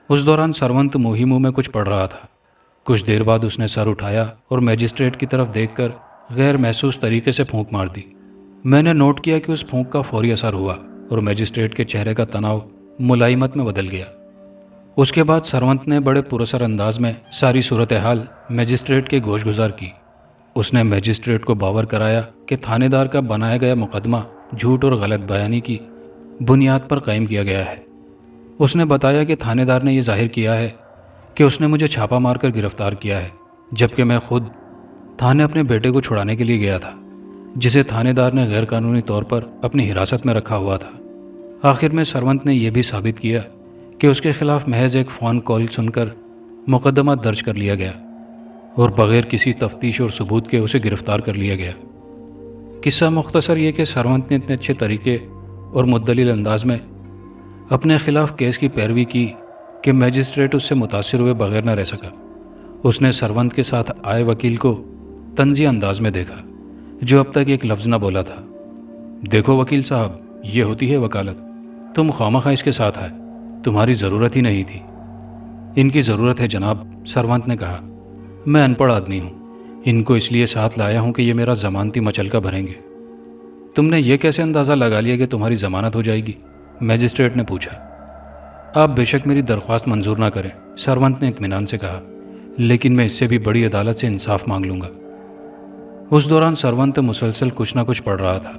उस दौरान सरवंत मुंह ही मुंह में कुछ पढ़ रहा था। कुछ देर बाद उसने सर उठाया और मैजिस्ट्रेट की तरफ देखकर गैर महसूस तरीके से फूंक मार दी। मैंने नोट किया कि उस फूंक का फौरी असर हुआ और मैजिस्ट्रेट के चेहरे का तनाव मुलायमत में बदल गया। उसके बाद सरवंत ने बड़े पुरअसर अंदाज में सारी सूरत हाल मैजिस्ट्रेट के गोशगुजार की। उसने मैजिस्ट्रेट को बावर कराया कि थानेदार का बनाया गया मुकदमा झूठ और गलत बयानी की बुनियाद पर कायम किया गया है। उसने बताया कि थानेदार ने यह जाहिर किया है कि उसने मुझे छापा मारकर गिरफ्तार किया है, जबकि मैं खुद थाने अपने बेटे को छुड़ाने के लिए गया था, जिसे थानेदार ने गैरकानूनी तौर पर अपनी हिरासत में रखा हुआ था। आखिर में सरवंत ने यह भी साबित किया कि उसके खिलाफ महज एक फ़ोन कॉल सुनकर मुकदमा दर्ज कर लिया गया और बग़ैर किसी तफ्तीश और सबूत के उसे गिरफ्तार कर लिया गया। किस्सा मुख्तसर ये कि सरवंत ने इतने अच्छे तरीके और मुद्दलिल अंदाज में अपने खिलाफ केस की पैरवी की कि मैजिस्ट्रेट उससे मुतासिर हुए बगैर न रह सका। उसने सरवंत के साथ आए वकील को तंज़िया अंदाज में देखा, जो अब तक एक लफ्ज़ न बोला था। देखो वकील साहब, ये होती है वकालत। तुम खामखा इसके साथ आए, तुम्हारी ज़रूरत ही नहीं थी। इनकी ज़रूरत है जनाब, सरवंत ने कहा। मैं अनपढ़ आदमी हूँ, इनको इसलिए साथ लाया हूँ कि ये मेरा ज़मानती मचलका भरेंगे। तुमने ये कैसे अंदाज़ा लगा लिया कि तुम्हारी ज़मानत हो जाएगी? मैजिस्ट्रेट ने पूछा। आप बेशक मेरी दरख्वास्त मंजूर ना करें, सरवंत ने इत्मीनान से कहा, लेकिन मैं इससे भी बड़ी अदालत से इंसाफ मांग लूँगा। उस दौरान सरवंत मुसलसल कुछ ना कुछ पढ़ रहा था।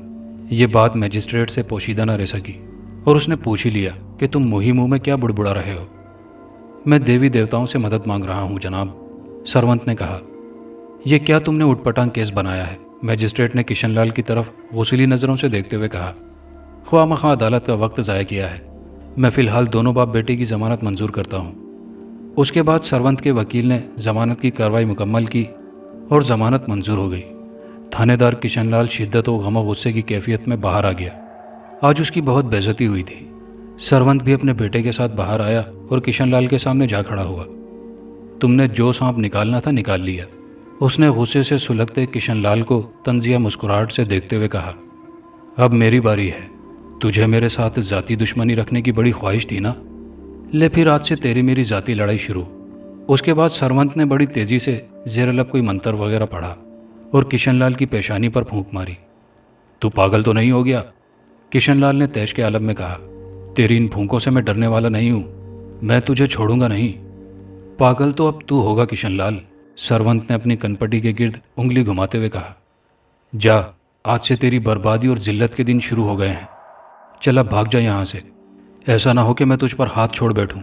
ये बात मैजिस्ट्रेट से पोशीदा न रह सकी और उसने पूछ ही लिया कि तुम मुँह मुँह में क्या बुड़बुड़ा रहे हो? मैं देवी देवताओं से मदद मांग रहा हूँ जनाब, सरवंत ने कहा। यह क्या तुमने उटपटांग केस बनाया है? मैजिस्ट्रेट ने किशनलाल की तरफ गुस्सैली नज़रों से देखते हुए कहा। ख्वामखा अदालत का वक्त ज़ाया किया है। मैं फ़िलहाल दोनों बाप बेटे की ज़मानत मंजूर करता हूँ। उसके बाद सरवंत के वकील ने ज़मानत की कार्रवाई मुकम्मल की और ज़मानत मंजूर हो गई। थानेदार किशनलाल शिद्दत व गम गुस्से की कैफियत में बाहर आ गया। आज उसकी बहुत बेइज्जती हुई थी। सरवंत भी अपने बेटे के साथ बाहर आया और किशनलाल के सामने जा खड़ा हुआ। तुमने जो सांप निकालना था निकाल लिया, उसने गुस्से से सुलगते किशनलाल को तंजिया मुस्कुराहट से देखते हुए कहा। अब मेरी बारी है। तुझे मेरे साथ ज़ाती दुश्मनी रखने की बड़ी ख्वाहिश थी ना? ले फिर आज से तेरी मेरी ज़ाती लड़ाई शुरू। उसके बाद सरवंत ने बड़ी तेज़ी से ज़ेर लब कोई मंत्र वगैरह पढ़ा और किशनलाल की पेशानी पर फूंक मारी। तू पागल तो नहीं हो गया? किशनलाल ने तैश के आलम में कहा। तेरी इन फूंकों से मैं डरने वाला नहीं हूँ। मैं तुझे छोड़ूंगा नहीं। पागल तो अब तू होगा किशनलाल, सरवंत ने अपनी कनपटी के गिर्द उंगली घुमाते हुए कहा। जा, आज से तेरी बर्बादी और जिल्लत के दिन शुरू हो गए हैं। चल अब भाग जा यहाँ से। ऐसा ना हो कि मैं तुझ पर हाथ छोड़ बैठूं।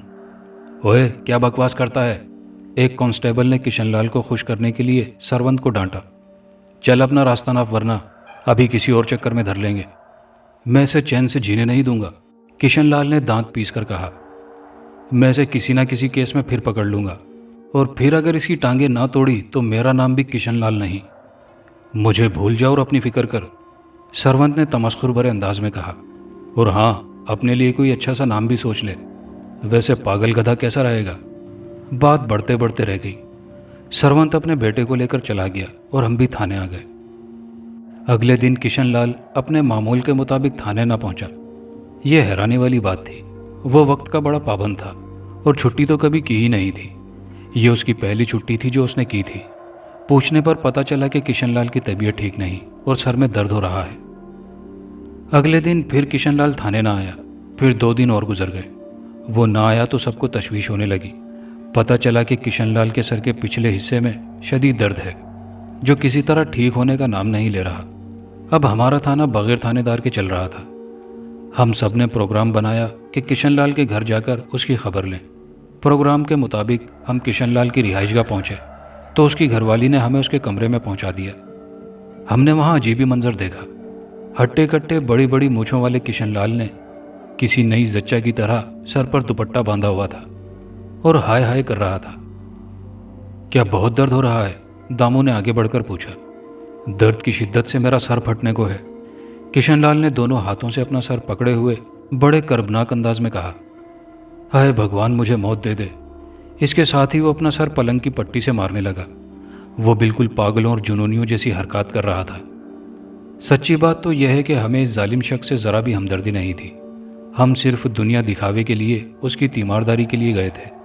ओए, क्या बकवास करता है? एक कांस्टेबल ने किशनलाल को खुश करने के लिए सरवंत को डांटा। चल अपना रास्ता नाप, वरना अभी किसी और चक्कर में धर लेंगे। मैं इसे चैन से जीने नहीं दूंगा, किशनलाल ने दांत पीस कर कहा। मैं इसे किसी ना किसी केस में फिर पकड़ लूंगा, और फिर अगर इसकी टांगें ना तोड़ी तो मेरा नाम भी किशनलाल नहीं। मुझे भूल जा और अपनी फिक्र कर, सरवंत ने तमस्खुर भरे अंदाज में कहा। और हाँ, अपने लिए कोई अच्छा सा नाम भी सोच ले। वैसे पागल गधा कैसा रहेगा? बात बढ़ते बढ़ते रह गई। सरवंत अपने बेटे को लेकर चला गया और हम भी थाने आ गए। अगले दिन किशनलाल अपने मामूल के मुताबिक थाने ना पहुंचा। यह हैरानी वाली बात थी। वो वक्त का बड़ा पाबंद था और छुट्टी तो कभी की ही नहीं थी। ये उसकी पहली छुट्टी थी जो उसने की थी। पूछने पर पता चला कि किशनलाल की तबीयत ठीक नहीं और सर में दर्द हो रहा है। अगले दिन फिर किशनलाल थाने ना आया। फिर 2 दिन और गुजर गए। वो ना आया तो सबको तशवीश होने लगी। पता चला कि किशनलाल के सर के पिछले हिस्से में शदीद दर्द है, जो किसी तरह ठीक होने का नाम नहीं ले रहा। अब हमारा थाना बगैर थानेदार के चल रहा था। हम सब ने प्रोग्राम बनाया कि किशनलाल के घर जाकर उसकी खबर लें। प्रोग्राम के मुताबिक हम किशनलाल की रिहाइशगाह पहुँचे तो उसकी घरवाली ने हमें उसके कमरे में पहुँचा दिया। हमने वहाँ अजीब ही मंजर देखा। हट्टे कट्टे बड़ी बड़ी मूँछों वाले किशनलाल ने किसी नई जच्चा की तरह सर पर दुपट्टा बांधा हुआ था और हाय हाय कर रहा था। क्या बहुत दर्द हो रहा है? दामू ने आगे बढ़कर पूछा। दर्द की शिद्दत से मेरा सर फटने को है, किशनलाल ने दोनों हाथों से अपना सर पकड़े हुए बड़े कर्बनाक अंदाज में कहा। हाय भगवान, मुझे मौत दे दे। इसके साथ ही वो अपना सर पलंग की पट्टी से मारने लगा। वो बिल्कुल पागलों और जुनूनियों जैसी हरकत कर रहा था। सच्ची बात तो यह है कि हमें इस जालिम शख्स से ज़रा भी हमदर्दी नहीं थी। हम सिर्फ दुनिया दिखावे के लिए उसकी तीमारदारी के लिए गए थे।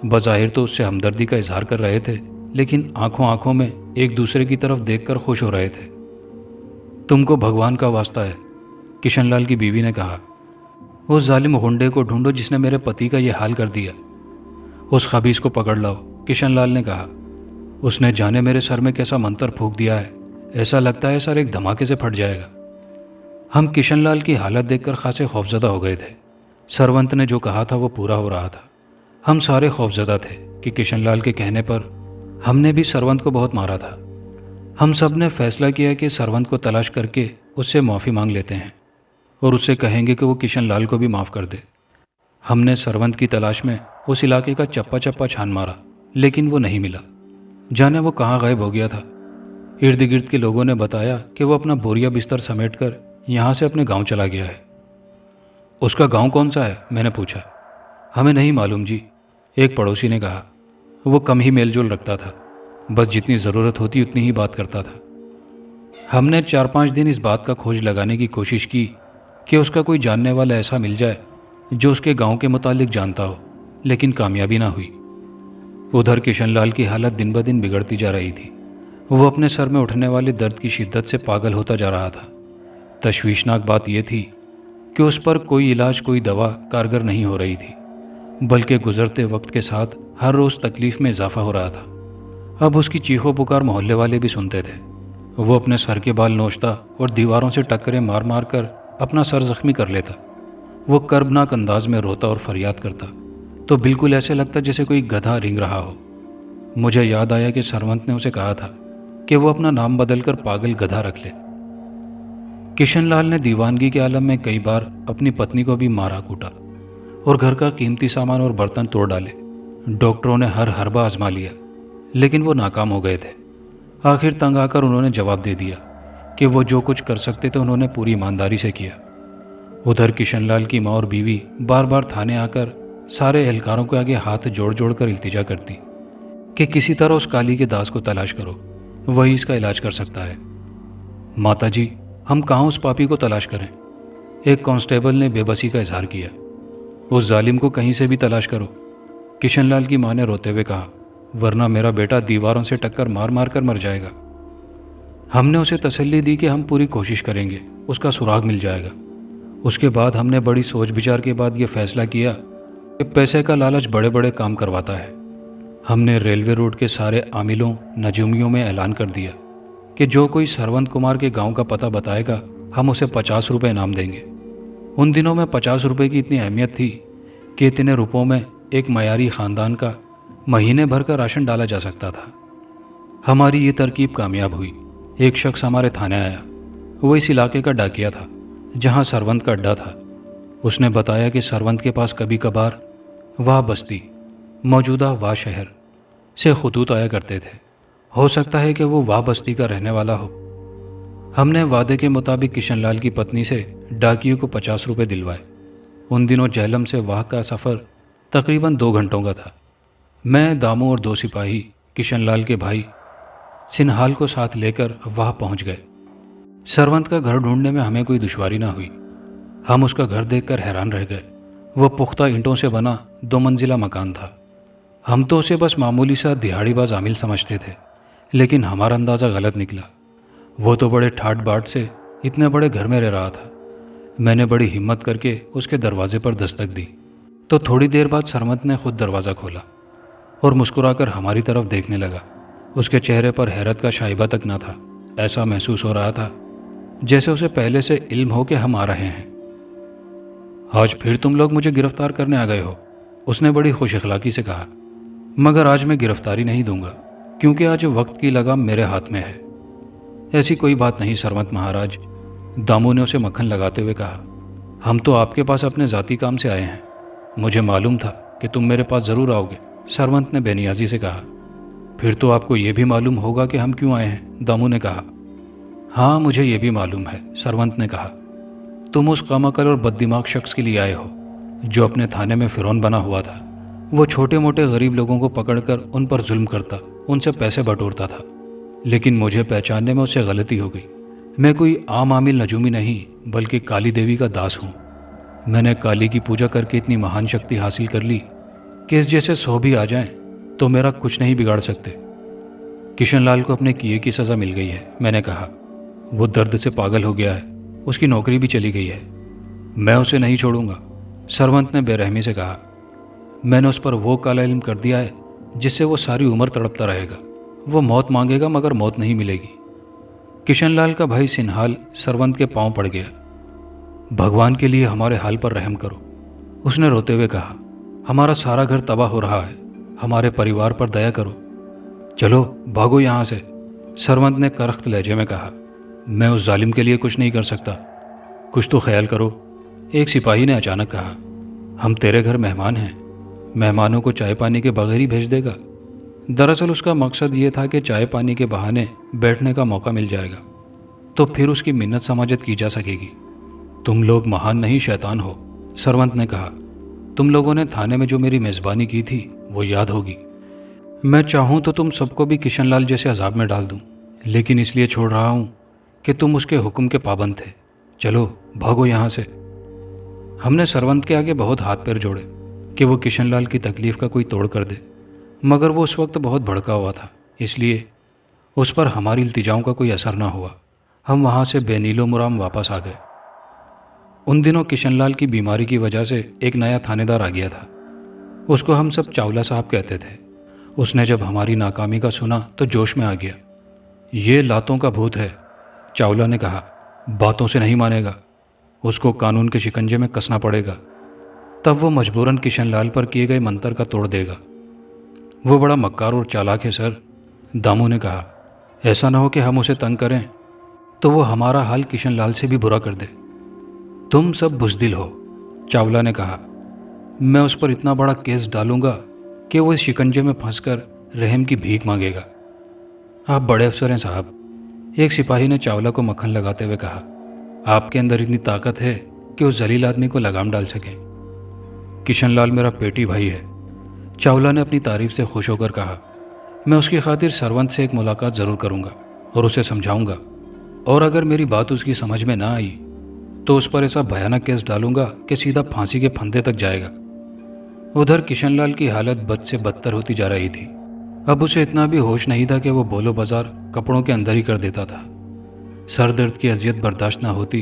बज़ाहिर तो उससे हमदर्दी का इजहार कर रहे थे, लेकिन आंखों आंखों में एक दूसरे की तरफ देखकर खुश हो रहे थे। तुमको भगवान का वास्ता है, किशनलाल की बीवी ने कहा। उस जालिम गुंडे को ढूंढो जिसने मेरे पति का यह हाल कर दिया। उस खबीस को पकड़ लाओ, किशनलाल ने कहा। उसने जाने मेरे सर में कैसा मंत्र फूंक दिया है, ऐसा लगता है सर एक धमाके से फट जाएगा। हम किशनलाल की हालत देखकर खासे खौफजदा हो गए थे। सरवंत ने जो कहा था वो पूरा हो रहा था। हम सारे खौफजदा थे कि किशनलाल के कहने पर हमने भी सरवंत को बहुत मारा था। हम सब ने फैसला किया कि सरवंत को तलाश करके उससे माफ़ी मांग लेते हैं और उससे कहेंगे कि वो किशनलाल को भी माफ़ कर दे। हमने सरवंत की तलाश में उस इलाके का चप्पा चप्पा छान मारा, लेकिन वो नहीं मिला। जाने वो कहाँ गायब हो गया था। इर्द गिर्द के लोगों ने बताया कि वो अपना बोरिया बिस्तर समेटकर यहाँ से अपने गांव चला गया है। उसका गांव कौन सा है? मैंने पूछा। हमें नहीं मालूम जी, एक पड़ोसी ने कहा। वो कम ही मेलजोल रखता था, बस जितनी ज़रूरत होती उतनी ही बात करता था। हमने 4-5 दिन इस बात का खोज लगाने की कोशिश की कि उसका कोई जानने वाला ऐसा मिल जाए जो उसके गांव के मुतालिक जानता हो, लेकिन कामयाबी ना हुई। उधर किशनलाल की हालत दिन ब दिन बिगड़ती जा रही थी। वो अपने सर में उठने वाले दर्द की शिद्दत से पागल होता जा रहा था। तशवीशनाक बात यह थी कि उस पर कोई इलाज, कोई दवा कारगर नहीं हो रही थी, बल्कि गुजरते वक्त के साथ हर रोज़ तकलीफ में इजाफा हो रहा था। अब उसकी चीखों पुकार मोहल्ले वाले भी सुनते थे। वो अपने सर के बाल नोचता और दीवारों से टक्करें मार मार कर अपना सर जख्मी कर लेता। वो कर्बनाक अंदाज में रोता और फरियाद करता तो बिल्कुल ऐसे लगता जैसे कोई गधा रिंग रहा हो। मुझे याद आया कि सरवंत ने उसे कहा था कि वो अपना नाम बदलकर पागल गधा रख ले। किशनलाल ने दीवानगी के आलम में कई बार अपनी पत्नी को भी मारा कूटा और घर का कीमती सामान और बर्तन तोड़ डाले। डॉक्टरों ने हर हरबा आजमा लिया, लेकिन वो नाकाम हो गए थे। आखिर तंग आकर उन्होंने जवाब दे दिया कि वो जो कुछ कर सकते थे उन्होंने पूरी ईमानदारी से किया। उधर किशनलाल की माँ और बीवी बार बार थाने आकर सारे एहलकारों के आगे हाथ जोड़ जोड़ कर इल्तिजा करती कि किसी तरह उस काली के दास को तलाश करो, वही इसका इलाज कर सकता है। माता जी, हम कहाँ उस पापी को तलाश करें? एक कांस्टेबल ने बेबसी का इजहार किया। उस जालिम को कहीं से भी तलाश करो, किशनलाल की माँ ने रोते हुए कहा, वरना मेरा बेटा दीवारों से टक्कर मार मार कर मर जाएगा। हमने उसे तसल्ली दी कि हम पूरी कोशिश करेंगे, उसका सुराग मिल जाएगा। उसके बाद हमने बड़ी सोच विचार के बाद यह फैसला किया कि पैसे का लालच बड़े बड़े काम करवाता है। हमने रेलवे रोड के सारे आमिलों नजूमियों में ऐलान कर दिया कि जो कोई सरवंत कुमार के गांव का पता बताएगा हम उसे 50 रुपये इनाम देंगे। उन दिनों में 50 रुपये की इतनी अहमियत थी कि इतने रुपयों में एक मयारी ख़ानदान का महीने भर का राशन डाला जा सकता था। हमारी ये तरकीब कामयाब हुई। एक शख्स हमारे थाने आया। वो इस इलाके का डाकिया था जहाँ सरवंत का अड्डा था। उसने बताया कि सरवंत के पास कभी कभार वाह बस्ती, मौजूदा वाह शहर से खतूत आया करते थे। हो सकता है कि वो वाह बस्ती का रहने वाला हो। हमने वादे के मुताबिक किशनलाल की पत्नी से डाकिये को 50 रुपये दिलवाए। उन दिनों झेलम से वाह का सफ़र तकरीबन 2 घंटों का था। मैं, दामू और 2 सिपाही किशनलाल के भाई सिनहाल को साथ लेकर वाह पहुंच गए। सरवंत का घर ढूंढने में हमें कोई दुश्वारी ना हुई। हम उसका घर देखकर हैरान रह गए। वह पुख्ता ईंटों से बना 2 मंजिला मकान था। हम तो उसे बस मामूली सा दिहाड़ीबाज आमिल समझते थे, लेकिन हमारा अंदाज़ा गलत निकला। वो तो बड़े ठाट बाट से इतने बड़े घर में रह रहा था। मैंने बड़ी हिम्मत करके उसके दरवाजे पर दस्तक दी तो थोड़ी देर बाद सरवंत ने खुद दरवाज़ा खोला और मुस्कुराकर हमारी तरफ देखने लगा। उसके चेहरे पर हैरत का शाइबा तक ना था। ऐसा महसूस हो रहा था जैसे उसे पहले से इल्म हो कि हम आ रहे हैं। आज फिर तुम लोग मुझे गिरफ्तार करने आ गए हो, उसने बड़ी खुश अखलाकी से कहा। मगर आज मैं गिरफ्तारी नहीं दूंगा, क्योंकि आज वक्त की लगाम मेरे हाथ में है। ऐसी कोई बात नहीं सरवंत महाराज, दामू ने उसे मक्खन लगाते हुए कहा। हम तो आपके पास अपने ज़ाती काम से आए हैं। मुझे मालूम था कि तुम मेरे पास ज़रूर आओगे, सरवंत ने बेनियाजी से कहा। फिर तो आपको ये भी मालूम होगा कि हम क्यों आए हैं, दामू ने कहा। हाँ, मुझे ये भी मालूम है, सरवंत ने कहा। तुम उस कमाकल और बददिमाग शख्स के लिए आए हो जो अपने थाने में फिरौन बना हुआ था। वो छोटे मोटे गरीब लोगों को पकड़कर उन पर जुल्म करता, उनसे पैसे बटोरता था। लेकिन मुझे पहचानने में उससे गलती हो गई। मैं कोई आम आमिल नजूमी नहीं, बल्कि काली देवी का दास हूँ। मैंने काली की पूजा करके इतनी महान शक्ति हासिल कर ली कि इस जैसे 100 भी आ जाएं तो मेरा कुछ नहीं बिगाड़ सकते। किशनलाल को अपने किए की सज़ा मिल गई है, मैंने कहा। वो दर्द से पागल हो गया है, उसकी नौकरी भी चली गई है। मैं उसे नहीं छोड़ूंगा, सरवंत ने बेरहमी से कहा। मैंने उस पर वो काला इल्म कर दिया है जिससे वो सारी उम्र तड़पता रहेगा। वो मौत मांगेगा मगर मौत नहीं मिलेगी। किशनलाल का भाई सिन्हाल सरवंत के पांव पड़ गया। भगवान के लिए हमारे हाल पर रहम करो, उसने रोते हुए कहा। हमारा सारा घर तबाह हो रहा है, हमारे परिवार पर दया करो। चलो भागो यहाँ से, सरवंत ने करख्त लहजे में कहा। मैं उस जालिम के लिए कुछ नहीं कर सकता, कुछ तो ख्याल करो, एक सिपाही ने अचानक कहा। हम तेरे घर मेहमान हैं, मेहमानों को चाय पानी के बगैर ही भेज देगा। दरअसल उसका मकसद ये था कि चाय पानी के बहाने बैठने का मौका मिल जाएगा, तो फिर उसकी मिन्नत समाजत की जा सकेगी। तुम लोग महान नहीं शैतान हो, सरवंत ने कहा। तुम लोगों ने थाने में जो मेरी मेज़बानी की थी वो याद होगी। मैं चाहूँ तो तुम सबको भी किशनलाल जैसे अजाब में डाल दूँ, लेकिन इसलिए छोड़ रहा हूँ कि तुम उसके हुक्म के पाबंद थे। चलो भागो यहाँ से। हमने सरवंत के आगे बहुत हाथ पैर जोड़े कि वो किशनलाल की तकलीफ़ का कोई तोड़ कर दे, मगर वो उस वक्त बहुत भड़का हुआ था, इसलिए उस पर हमारी इल्तिजाओं का कोई असर ना हुआ। हम वहाँ से बेनीलो मुराम वापस आ गए। उन दिनों किशनलाल की बीमारी की वजह से एक नया थानेदार आ गया था। उसको हम सब चावला साहब कहते थे। उसने जब हमारी नाकामी का सुना तो जोश में आ गया। ये लातों का भूत है, चावला ने कहा। बातों से नहीं मानेगा, उसको कानून के शिकंजे में कसना पड़ेगा, तब वो मजबूरन किशनलाल पर किए गए मंतर का तोड़ देगा। वो बड़ा मक्कार और चालाक है सर, दामू ने कहा। ऐसा ना हो कि हम उसे तंग करें तो वो हमारा हाल किशनलाल से भी बुरा कर दे। तुम सब बुज़दिल हो, चावला ने कहा। मैं उस पर इतना बड़ा केस डालूंगा कि वो इस शिकंजे में फंसकर रहम की भीख मांगेगा। आप बड़े अफसर हैं साहब, एक सिपाही ने चावला को मक्खन लगाते हुए कहा। आपके अंदर इतनी ताकत है कि उस जलील आदमी को लगाम डाल सकें। किशनलाल मेरा पेटी भाई है, चावला ने अपनी तारीफ से खुश होकर कहा। मैं उसकी खातिर सरवंत से एक मुलाकात ज़रूर करूंगा और उसे समझाऊंगा, और अगर मेरी बात उसकी समझ में ना आई तो उस पर ऐसा भयानक केस डालूंगा कि सीधा फांसी के फंदे तक जाएगा। उधर किशनलाल की हालत बद से बदतर होती जा रही थी। अब उसे इतना भी होश नहीं था कि वो बोलो बाजार कपड़ों के अंदर ही कर देता था। सर दर्द की अजियत बर्दाश्त ना होती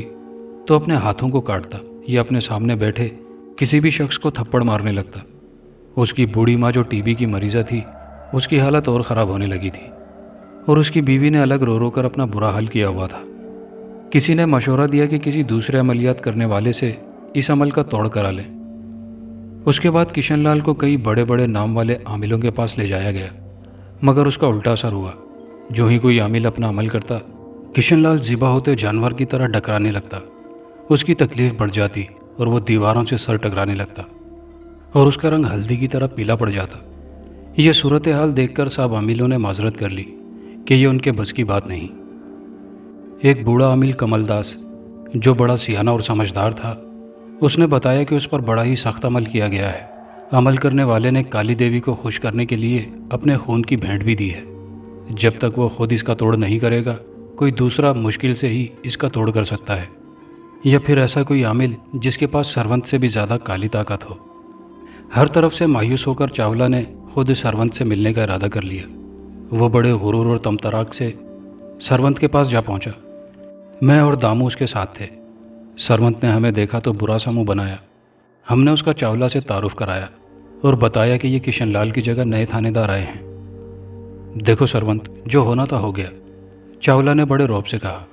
तो अपने हाथों को काटता या अपने सामने बैठे किसी भी शख्स को थप्पड़ मारने लगता। उसकी बूढ़ी माँ जो टीबी की मरीज़ा थी, उसकी हालत और ख़राब होने लगी थी, और उसकी बीवी ने अलग रो रो कर अपना बुरा हाल किया हुआ था। किसी ने मशवरा दिया कि किसी दूसरे अमलियात करने वाले से इस अमल का तोड़ करा लें। उसके बाद किशनलाल को कई बड़े बड़े नाम वाले आमिलों के पास ले जाया गया, मगर उसका उल्टा असर हुआ। जो ही कोई आमिल अपना अमल करता, किशनलाल ज़िबा होते जानवर की तरह डकराने लगता। उसकी तकलीफ़ बढ़ जाती और वो दीवारों से सर टकराने लगता और उसका रंग हल्दी की तरह पीला पड़ जाता। यह सूरत हाल देखकर सब आमिलों ने माजरत कर ली कि यह उनके बस की बात नहीं। एक बूढ़ा आमिल कमलदास, जो बड़ा सियाना और समझदार था, उसने बताया कि उस पर बड़ा ही सख्त अमल किया गया है। अमल करने वाले ने काली देवी को खुश करने के लिए अपने खून की भेंट भी दी है। जब तक वो खुद इसका तोड़ नहीं करेगा, कोई दूसरा मुश्किल से ही इसका तोड़ कर सकता है, या फिर ऐसा कोई आमिल जिसके पास सरवंत से भी ज़्यादा काली ताकत हो। हर तरफ से मायूस होकर चावला ने खुद सरवंत से मिलने का इरादा कर लिया। वो बड़े गुरूर और तमतराक से सरवंत के पास जा पहुंचा। मैं और दामू उसके साथ थे। सरवंत ने हमें देखा तो बुरा सा मुँह बनाया। हमने उसका चावला से तारुफ कराया और बताया कि ये किशनलाल की जगह नए थानेदार आए हैं। देखो सरवंत, जो होना था हो गया, चावला ने बड़े रौब से कहा।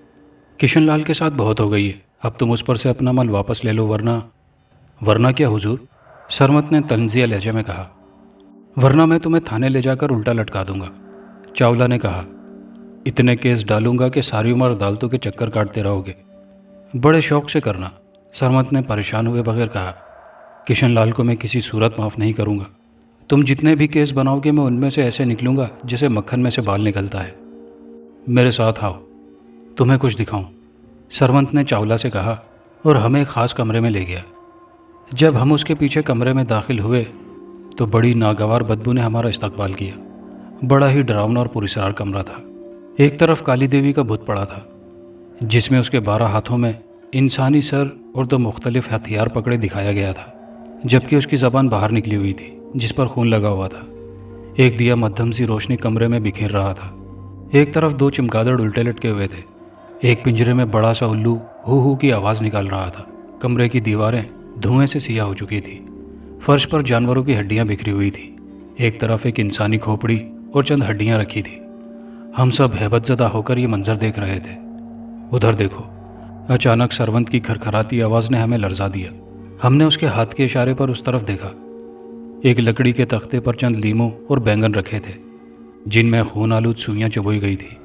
किशनलाल के साथ बहुत हो गई है, अब तुम उस पर से अपना माल वापस ले लो, वरना क्या हुजूर, सरवंत ने तंजिया लहजे में कहा। वरना मैं तुम्हें थाने ले जाकर उल्टा लटका दूंगा, चावला ने कहा। इतने केस डालूंगा कि सारी उम्र अदालतों के चक्कर काटते रहोगे। बड़े शौक से करना, सरवंत ने परेशान हुए बगैर कहा। किशनलाल को मैं किसी सूरत माफ़ नहीं करूंगा। तुम जितने भी केस बनाओगे मैं उनमें से ऐसे निकलूंगा जैसे मक्खन में से बाल निकलता है। मेरे साथ आओ, तुम्हें कुछ दिखाऊं, सरवंत ने चावला से कहा और हमें एक ख़ास कमरे में ले गया। जब हम उसके पीछे कमरे में दाखिल हुए तो बड़ी नागवार बदबू ने हमारा इस्तकबाल किया। बड़ा ही डरावना और पुरस्कार कमरा था। एक तरफ काली देवी का बुत पड़ा था जिसमें उसके 12 हाथों में इंसानी सर और 2 मुख्तलिफ हथियार पकड़े दिखाया गया था, जबकि उसकी ज़बान बाहर निकली हुई थी जिस पर खून लगा हुआ था। एक दिया मध्यम सी रोशनी कमरे में बिखेर रहा था। एक तरफ 2 चमगादड़ उल्टे लटके हुए थे। एक पिंजरे में बड़ा सा उल्लू हू हू की आवाज़ निकाल रहा था। कमरे की दीवारें धुएं से सियाह हो चुकी थी। फर्श पर जानवरों की हड्डियां बिखरी हुई थी। एक तरफ एक इंसानी खोपड़ी और चंद हड्डियां रखी थी। हम सब हैबतज़दा होकर ये मंजर देख रहे थे। उधर देखो, अचानक सरवंत की खरखराती आवाज़ ने हमें लरजा दिया। हमने उसके हाथ के इशारे पर उस तरफ देखा। एक लकड़ी के तख्ते पर चंद लीमू और बैंगन रखे थे जिनमें खून आलूद सुइयां चुभोई गई थी।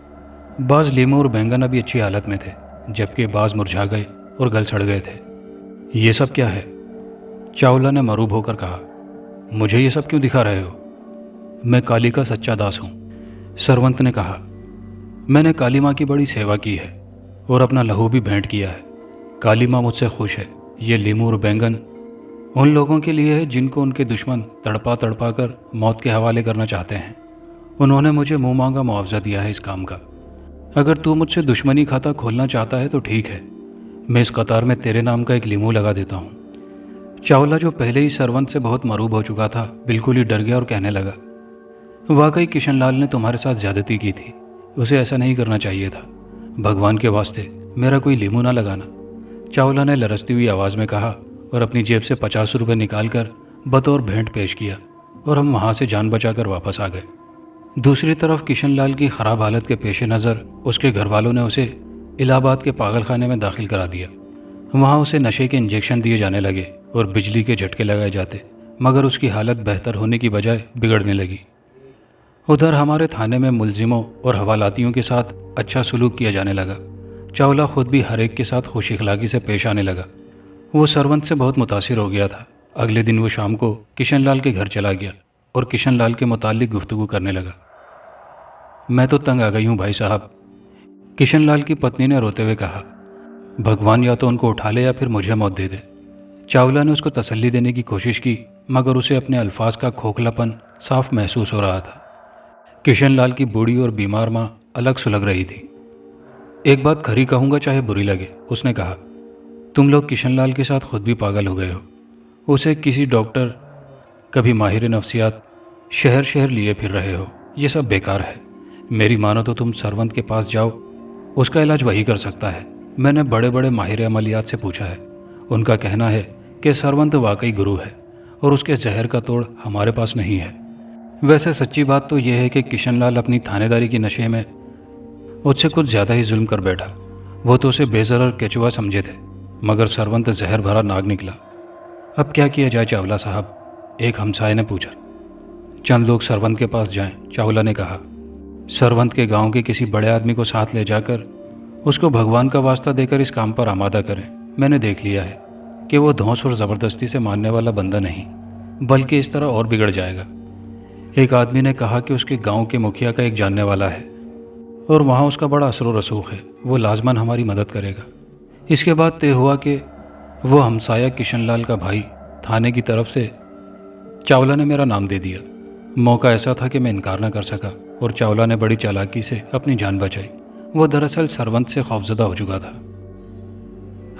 बाज़ लीमू और बैंगन अभी अच्छी हालत में थे, जबकि बाज़ मुरझा गए और गल सड़ गए थे। ये सब क्या है? चावला ने मरूब होकर कहा। मुझे ये सब क्यों दिखा रहे हो? मैं काली का सच्चा दास हूँ, सरवंत ने कहा। मैंने काली माँ की बड़ी सेवा की है और अपना लहू भी भेंट किया है। काली माँ मुझसे खुश है। ये लीमू और बैंगन उन लोगों के लिए है जिनको उनके दुश्मन तड़पा तड़पा कर मौत के हवाले करना चाहते हैं। उन्होंने मुझे मुँह मांगा मुआवजा दिया है इस काम का। अगर तू मुझसे दुश्मनी खाता खोलना चाहता है तो ठीक है, मैं इस कतार में तेरे नाम का एक लीमू लगा देता हूँ। चावला, जो पहले ही सरवंत से बहुत मरूब हो चुका था, बिल्कुल ही डर गया और कहने लगा, वाकई किशनलाल ने तुम्हारे साथ ज्यादती की थी। उसे ऐसा नहीं करना चाहिए था। भगवान के वास्ते मेरा कोई लीमू ना लगाना, चावला ने लरसती हुई आवाज़ में कहा और अपनी जेब से 50 रुपये निकाल कर बतौर भेंट पेश किया और हम वहाँ से जान बचाकर वापस आ गए। दूसरी तरफ किशनलाल की ख़राब हालत के पेश नज़र उसके घर वालों ने उसे इलाहाबाद के पागलखाने में दाखिल करा दिया। वहाँ उसे नशे के इंजेक्शन दिए जाने लगे और बिजली के झटके लगाए जाते, मगर उसकी हालत बेहतर होने की बजाय बिगड़ने लगी। उधर हमारे थाने में मुलजिमों और हवालातियों के साथ अच्छा सलूक किया जाने लगा। चावला खुद भी हर एक के साथ खुश इखलाकी से पेश आने लगा। वो सरवंत से बहुत मुतासिर हो गया था। अगले दिन वो शाम को किशनलाल के घर चला गया और किशनलाल के मुतालिक गुफ्तगू करने लगा। मैं तो तंग आ गई हूँ भाई साहब, किशनलाल की पत्नी ने रोते हुए कहा। भगवान या तो उनको उठा ले या फिर मुझे मौत दे दे। चावला ने उसको तसल्ली देने की कोशिश की, मगर उसे अपने अल्फाज का खोखलापन साफ महसूस हो रहा था। किशनलाल की बूढ़ी और बीमार माँ अलग सुलग रही थी। एक बात खरी कहूँगा चाहे बुरी लगे, उसने कहा, तुम लोग किशनलाल के साथ खुद भी पागल हो गए हो। उसे किसी डॉक्टर, कभी माहिर नफ्सियात, शहर शहर लिए फिर रहे हो। ये सब बेकार है। मेरी मानो तो तुम सरवंत के पास जाओ, उसका इलाज वही कर सकता है। मैंने बड़े बड़े माहिर अमलियात से पूछा है। उनका कहना है कि सरवंत वाकई गुरु है और उसके जहर का तोड़ हमारे पास नहीं है। वैसे सच्ची बात तो यह है कि किशनलाल अपनी थानेदारी के नशे में उससे कुछ ज़्यादा ही जुल्म कर बैठा। वो तो उसे बेज़रर केचुआ समझे थे, मगर सरवंत जहर भरा नाग निकला। अब क्या किया जाए चावला साहब? एक हमसाये ने पूछा। चंद लोग सरवंत के पास जाएं, चावला ने कहा। सरवंत के गांव के किसी बड़े आदमी को साथ ले जाकर उसको भगवान का वास्ता देकर इस काम पर आमादा करें। मैंने देख लिया है कि वो धौंस और ज़बरदस्ती से मानने वाला बंदा नहीं, बल्कि इस तरह और बिगड़ जाएगा। एक आदमी ने कहा कि उसके गांव के मुखिया का एक जानने वाला है और वहाँ उसका बड़ा असर व रसूख है। वो लाजमन हमारी मदद करेगा। इसके बाद तय हुआ कि वो हमसाया किशनलाल का भाई थाने की तरफ से, चावला ने मेरा नाम दे दिया। मौका ऐसा था कि मैं इनकार न कर सका और चावला ने बड़ी चालाकी से अपनी जान बचाई। वो दरअसल सरवंत से खौफजदा हो चुका था।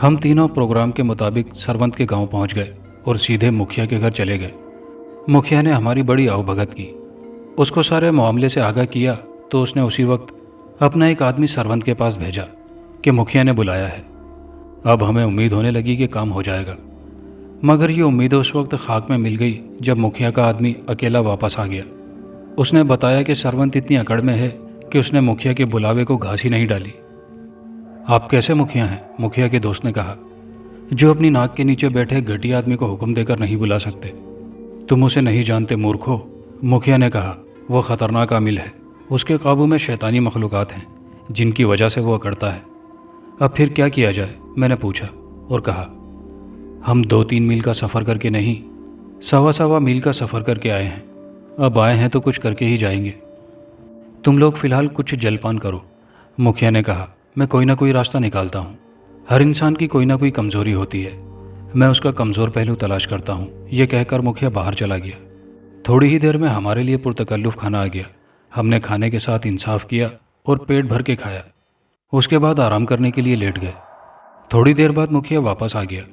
हम तीनों प्रोग्राम के मुताबिक सरवंत के गांव पहुंच गए और सीधे मुखिया के घर चले गए। मुखिया ने हमारी बड़ी आवभगत की। उसको सारे मामले से आगाह किया तो उसने उसी वक्त अपना एक आदमी सरवंत के पास भेजा कि मुखिया ने बुलाया है। अब हमें उम्मीद होने लगी कि काम हो जाएगा, मगर ये उम्मीद उस वक्त खाक में मिल गई जब मुखिया का आदमी अकेला वापस आ गया। उसने बताया कि सरवंत इतनी अकड़ में है कि उसने मुखिया के बुलावे को घास ही नहीं डाली। आप कैसे मुखिया हैं? मुखिया के दोस्त ने कहा, जो अपनी नाक के नीचे बैठे घटिया आदमी को हुक्म देकर नहीं बुला सकते। तुम उसे नहीं जानते मूर्खो, मुखिया ने कहा। वह ख़तरनाक आमिल है। उसके काबू में शैतानी मखलूक़ात हैं जिनकी वजह से वो अकड़ता है। अब फिर क्या किया जाए? मैंने पूछा और कहा, हम 2-3 मील का सफ़र करके नहीं, 1.25 मील का सफ़र करके आए हैं। अब आए हैं तो कुछ करके ही जाएंगे। तुम लोग फिलहाल कुछ जलपान करो, मुखिया ने कहा। मैं कोई ना कोई रास्ता निकालता हूँ। हर इंसान की कोई ना कोई कमज़ोरी होती है, मैं उसका कमज़ोर पहलू तलाश करता हूँ। ये कहकर मुखिया बाहर चला गया। थोड़ी ही देर में हमारे लिए पुरतकल्लुफ़ खाना आ गया। हमने खाने के साथ इंसाफ किया और पेट भर के खाया। उसके बाद आराम करने के लिए लेट गए। थोड़ी देर बाद मुखिया वापस आ गया।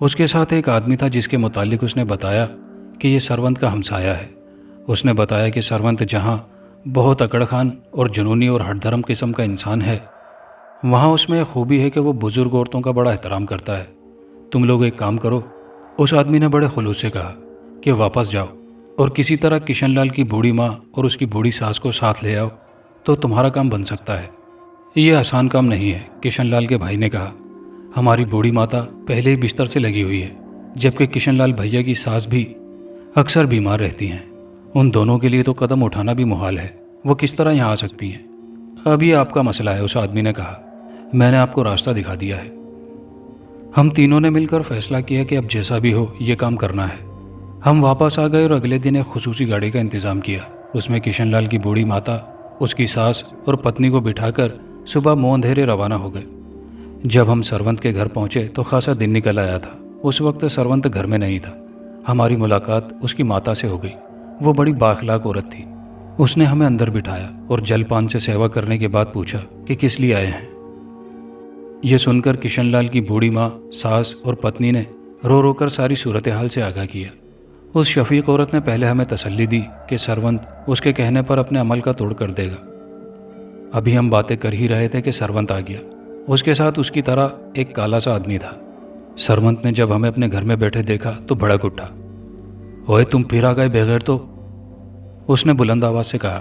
उसके साथ एक आदमी था जिसके मुतालिक उसने बताया कि ये सरवंत का हमसाया है। उसने बताया कि सरवंत जहाँ बहुत अकड़खान और जुनूनी और हठधर्म किस्म का इंसान है, वहाँ उसमें एक खूबी है कि वो बुज़ुर्ग औरतों का बड़ा एहतराम करता है। तुम लोग एक काम करो, उस आदमी ने बड़े खुलूस से कहा, कि वापस जाओ और किसी तरह किशनलाल की बूढ़ी माँ और उसकी बूढ़ी सास को साथ ले आओ तो तुम्हारा काम बन सकता है। ये आसान काम नहीं है, किशनलाल के भाई ने कहा। हमारी बूढ़ी माता पहले ही बिस्तर से लगी हुई है, जबकि किशनलाल भैया की सास भी अक्सर बीमार रहती हैं। उन दोनों के लिए तो कदम उठाना भी मुहाल है। वो किस तरह यहाँ आ सकती हैं? अब ये आपका मसला है, उस आदमी ने कहा। मैंने आपको रास्ता दिखा दिया है। हम तीनों ने मिलकर फैसला किया कि अब जैसा भी हो ये काम करना है। हम वापस आ गए और अगले दिन एक खुसूसी गाड़ी का इंतज़ाम किया। उसमें किशनलाल की बूढ़ी माता, उसकी सास और पत्नी को बिठाकर सुबह मोह अंधेरे रवाना हो गए। जब हम सरवंत के घर पहुंचे तो खासा दिन निकल आया था। उस वक्त सरवंत घर में नहीं था। हमारी मुलाकात उसकी माता से हो गई। वो बड़ी बाखलाक औरत थी। उसने हमें अंदर बिठाया और जलपान से सेवा करने के बाद पूछा कि किस लिए आए हैं। ये सुनकर किशनलाल की बूढ़ी माँ, सास और पत्नी ने रो रो कर सारी सूरत हाल से आगाह किया। उस शफीक औरत ने पहले हमें तसल्ली दी कि सरवंत उसके कहने पर अपने अमल का तोड़ कर देगा। अभी हम बातें कर ही रहे थे कि सरवंत आ गया। उसके साथ उसकी तरह एक काला सा आदमी था। सरवंत ने जब हमें अपने घर में बैठे देखा तो भड़क उठा। ओए, तुम फिर आ गए बगैर तो, उसने बुलंद आवाज से कहा।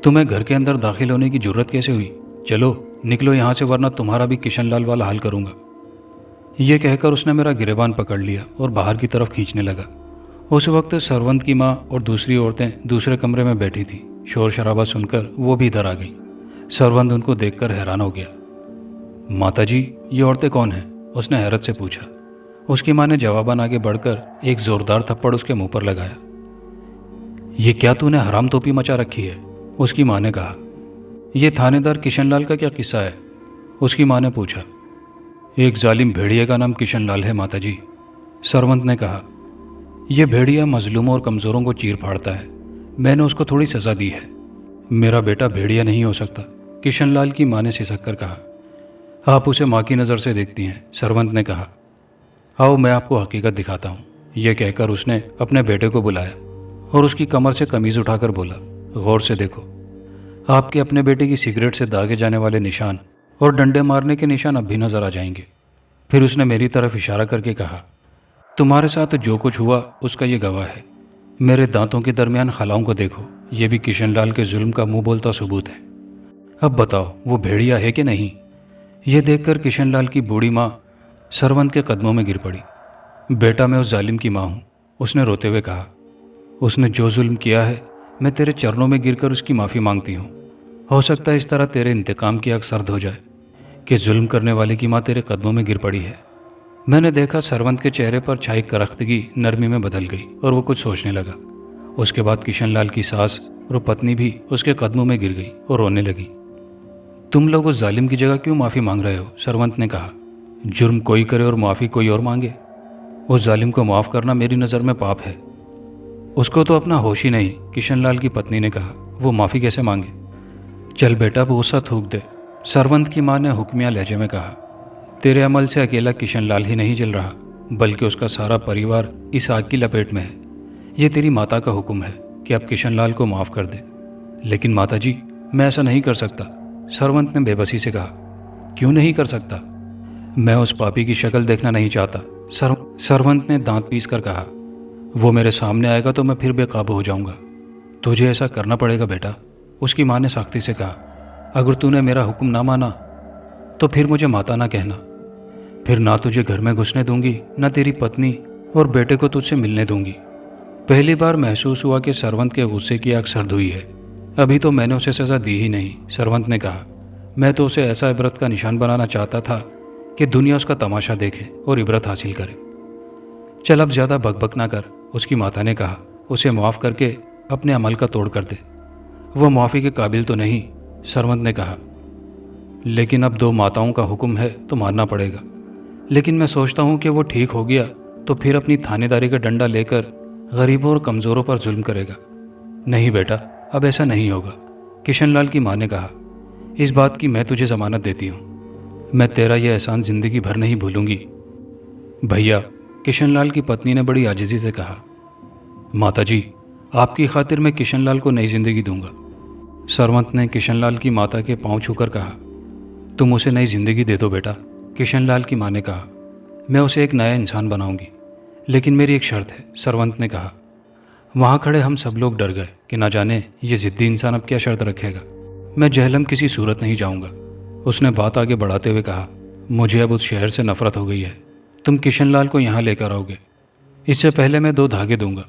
तुम्हें घर के अंदर दाखिल होने की जरूरत कैसे हुई? चलो निकलो यहाँ से, वरना तुम्हारा भी किशनलाल वाला हाल करूँगा। यह कहकर उसने मेरा गिरेबान पकड़ लिया और बाहर की तरफ खींचने लगा। उस वक्त सरवंत की माँ और दूसरी औरतें दूसरे कमरे में बैठी थी। शोर शराबा सुनकर वो भी इधर आ गई। सरवंत उनको देखकर हैरान हो गया। माताजी, ये औरतें कौन हैं? उसने हैरत से पूछा। उसकी माँ ने जवाबन आगे बढ़कर एक जोरदार थप्पड़ उसके मुंह पर लगाया। ये क्या तूने हराम टोपी मचा रखी है? उसकी माँ ने कहा। यह थानेदार किशनलाल का क्या किस्सा है? उसकी माँ ने पूछा। एक जालिम भेड़िए का नाम किशनलाल है माताजी, सरवंत ने कहा। यह भेड़िया मजलूमों और कमज़ोरों को चीर फाड़ता है। मैंने उसको थोड़ी सज़ा दी है। मेरा बेटा भेड़िया नहीं हो सकता, किशनलाल की माँ ने सिसक कर कहा। आप उसे माँ की नज़र से देखती हैं, सरवंत ने कहा। आओ मैं आपको हकीकत दिखाता हूँ। यह कहकर उसने अपने बेटे को बुलाया और उसकी कमर से कमीज़ उठाकर बोला, गौर से देखो। आपके अपने बेटे की सिगरेट से दागे जाने वाले निशान और डंडे मारने के निशान अब भी नजर आ जाएंगे। फिर उसने मेरी तरफ इशारा करके कहा, तुम्हारे साथ जो कुछ हुआ उसका ये गवाह है। मेरे दांतों के दरमियान खलाओं को देखो, ये भी किशनलाल के जुल्म का मुंह बोलता सबूत है। अब बताओ वो भेड़िया है कि नहीं? यह देखकर किशनलाल की बूढ़ी माँ सरवंत के कदमों में गिर पड़ी। बेटा, मैं उस जालिम की माँ हूँ, उसने रोते हुए कहा। उसने जो जुल्म किया है मैं तेरे चरणों में गिरकर उसकी माफ़ी मांगती हूँ। हो सकता है इस तरह तेरे इंतकाम की आग सर्द हो जाए कि जुल्म करने वाले की माँ तेरे कदमों में गिर पड़ी है। मैंने देखा सरवंत के चेहरे पर छाई करख्तगी नरमी में बदल गई और वो कुछ सोचने लगा। उसके बाद किशनलाल की सास और पत्नी भी उसके कदमों में गिर गई और रोने लगी। तुम लोग उस जालिम की जगह क्यों माफ़ी मांग रहे हो? सरवंत ने कहा। जुर्म कोई करे और माफ़ी कोई और मांगे? उस जालिम को माफ़ करना मेरी नज़र में पाप है। उसको तो अपना होश ही नहीं, किशनलाल की पत्नी ने कहा। वो माफ़ी कैसे मांगे? चल बेटा, वो गुस्सा थूक दे, सरवंत की माँ ने हुक्मिया लहजे में कहा। तेरे अमल से अकेला किशनलाल ही नहीं जल रहा, बल्कि उसका सारा परिवार इस आग की लपेट में है। ये तेरी माता का हुक्म है कि अब किशनलाल को माफ़ कर दे। लेकिन माताजी, मैं ऐसा नहीं कर सकता, सरवंत ने बेबसी से कहा। क्यों नहीं कर सकता? मैं उस पापी की शक्ल देखना नहीं चाहता, सरवंत ने दांत पीस कर कहा। वो मेरे सामने आएगा तो मैं फिर बेकाबू हो जाऊंगा। तुझे ऐसा करना पड़ेगा बेटा, उसकी माँ ने सख्ती से कहा। अगर तूने मेरा हुक्म ना माना तो फिर मुझे माता ना कहना। फिर ना तुझे घर में घुसने दूंगी, ना तेरी पत्नी और बेटे को तुझसे मिलने दूंगी। पहली बार महसूस हुआ कि सरवंत के गुस्से की आग सर्द हुई है। अभी तो मैंने उसे सज़ा दी ही नहीं, सरवंत ने कहा। मैं तो उसे ऐसा इबरत का निशान बनाना चाहता था कि दुनिया उसका तमाशा देखे और इबरत हासिल करे। चल अब ज़्यादा बकबक ना कर, उसकी माता ने कहा। उसे माफ़ करके अपने अमल का तोड़ कर दे। वो माफ़ी के काबिल तो नहीं, सरवंत ने कहा, लेकिन अब दो माताओं का हुक्म है तो मानना पड़ेगा। लेकिन मैं सोचता हूँ कि वो ठीक हो गया तो फिर अपनी थानेदारी का डंडा लेकर गरीबों और कमज़ोरों पर जुल्म करेगा। नहीं बेटा, अब ऐसा नहीं होगा, किशनलाल की माँ ने कहा। इस बात की मैं तुझे ज़मानत देती हूँ। मैं तेरा यह एहसान ज़िंदगी भर नहीं भूलूंगी। भैया, किशनलाल की पत्नी ने बड़ी आजिज़ी से कहा, माताजी, आपकी खातिर मैं किशनलाल को नई ज़िंदगी दूंगा। सरवंत ने किशनलाल की माता के पांव छूकर कहा, तुम उसे नई ज़िंदगी दे दो बेटा। किशनलाल की माँ ने कहा, मैं उसे एक नया इंसान बनाऊंगी, लेकिन मेरी एक शर्त है, सरवंत ने कहा। वहाँ खड़े हम सब लोग डर गए कि न जाने ये ज़िद्दी इंसान अब क्या शर्त रखेगा। मैं जहलम किसी सूरत नहीं जाऊँगा। उसने बात आगे बढ़ाते हुए कहा, मुझे अब उस शहर से नफरत हो गई है। तुम किशनलाल को यहाँ लेकर आओगे, इससे पहले मैं 2 धागे दूंगा।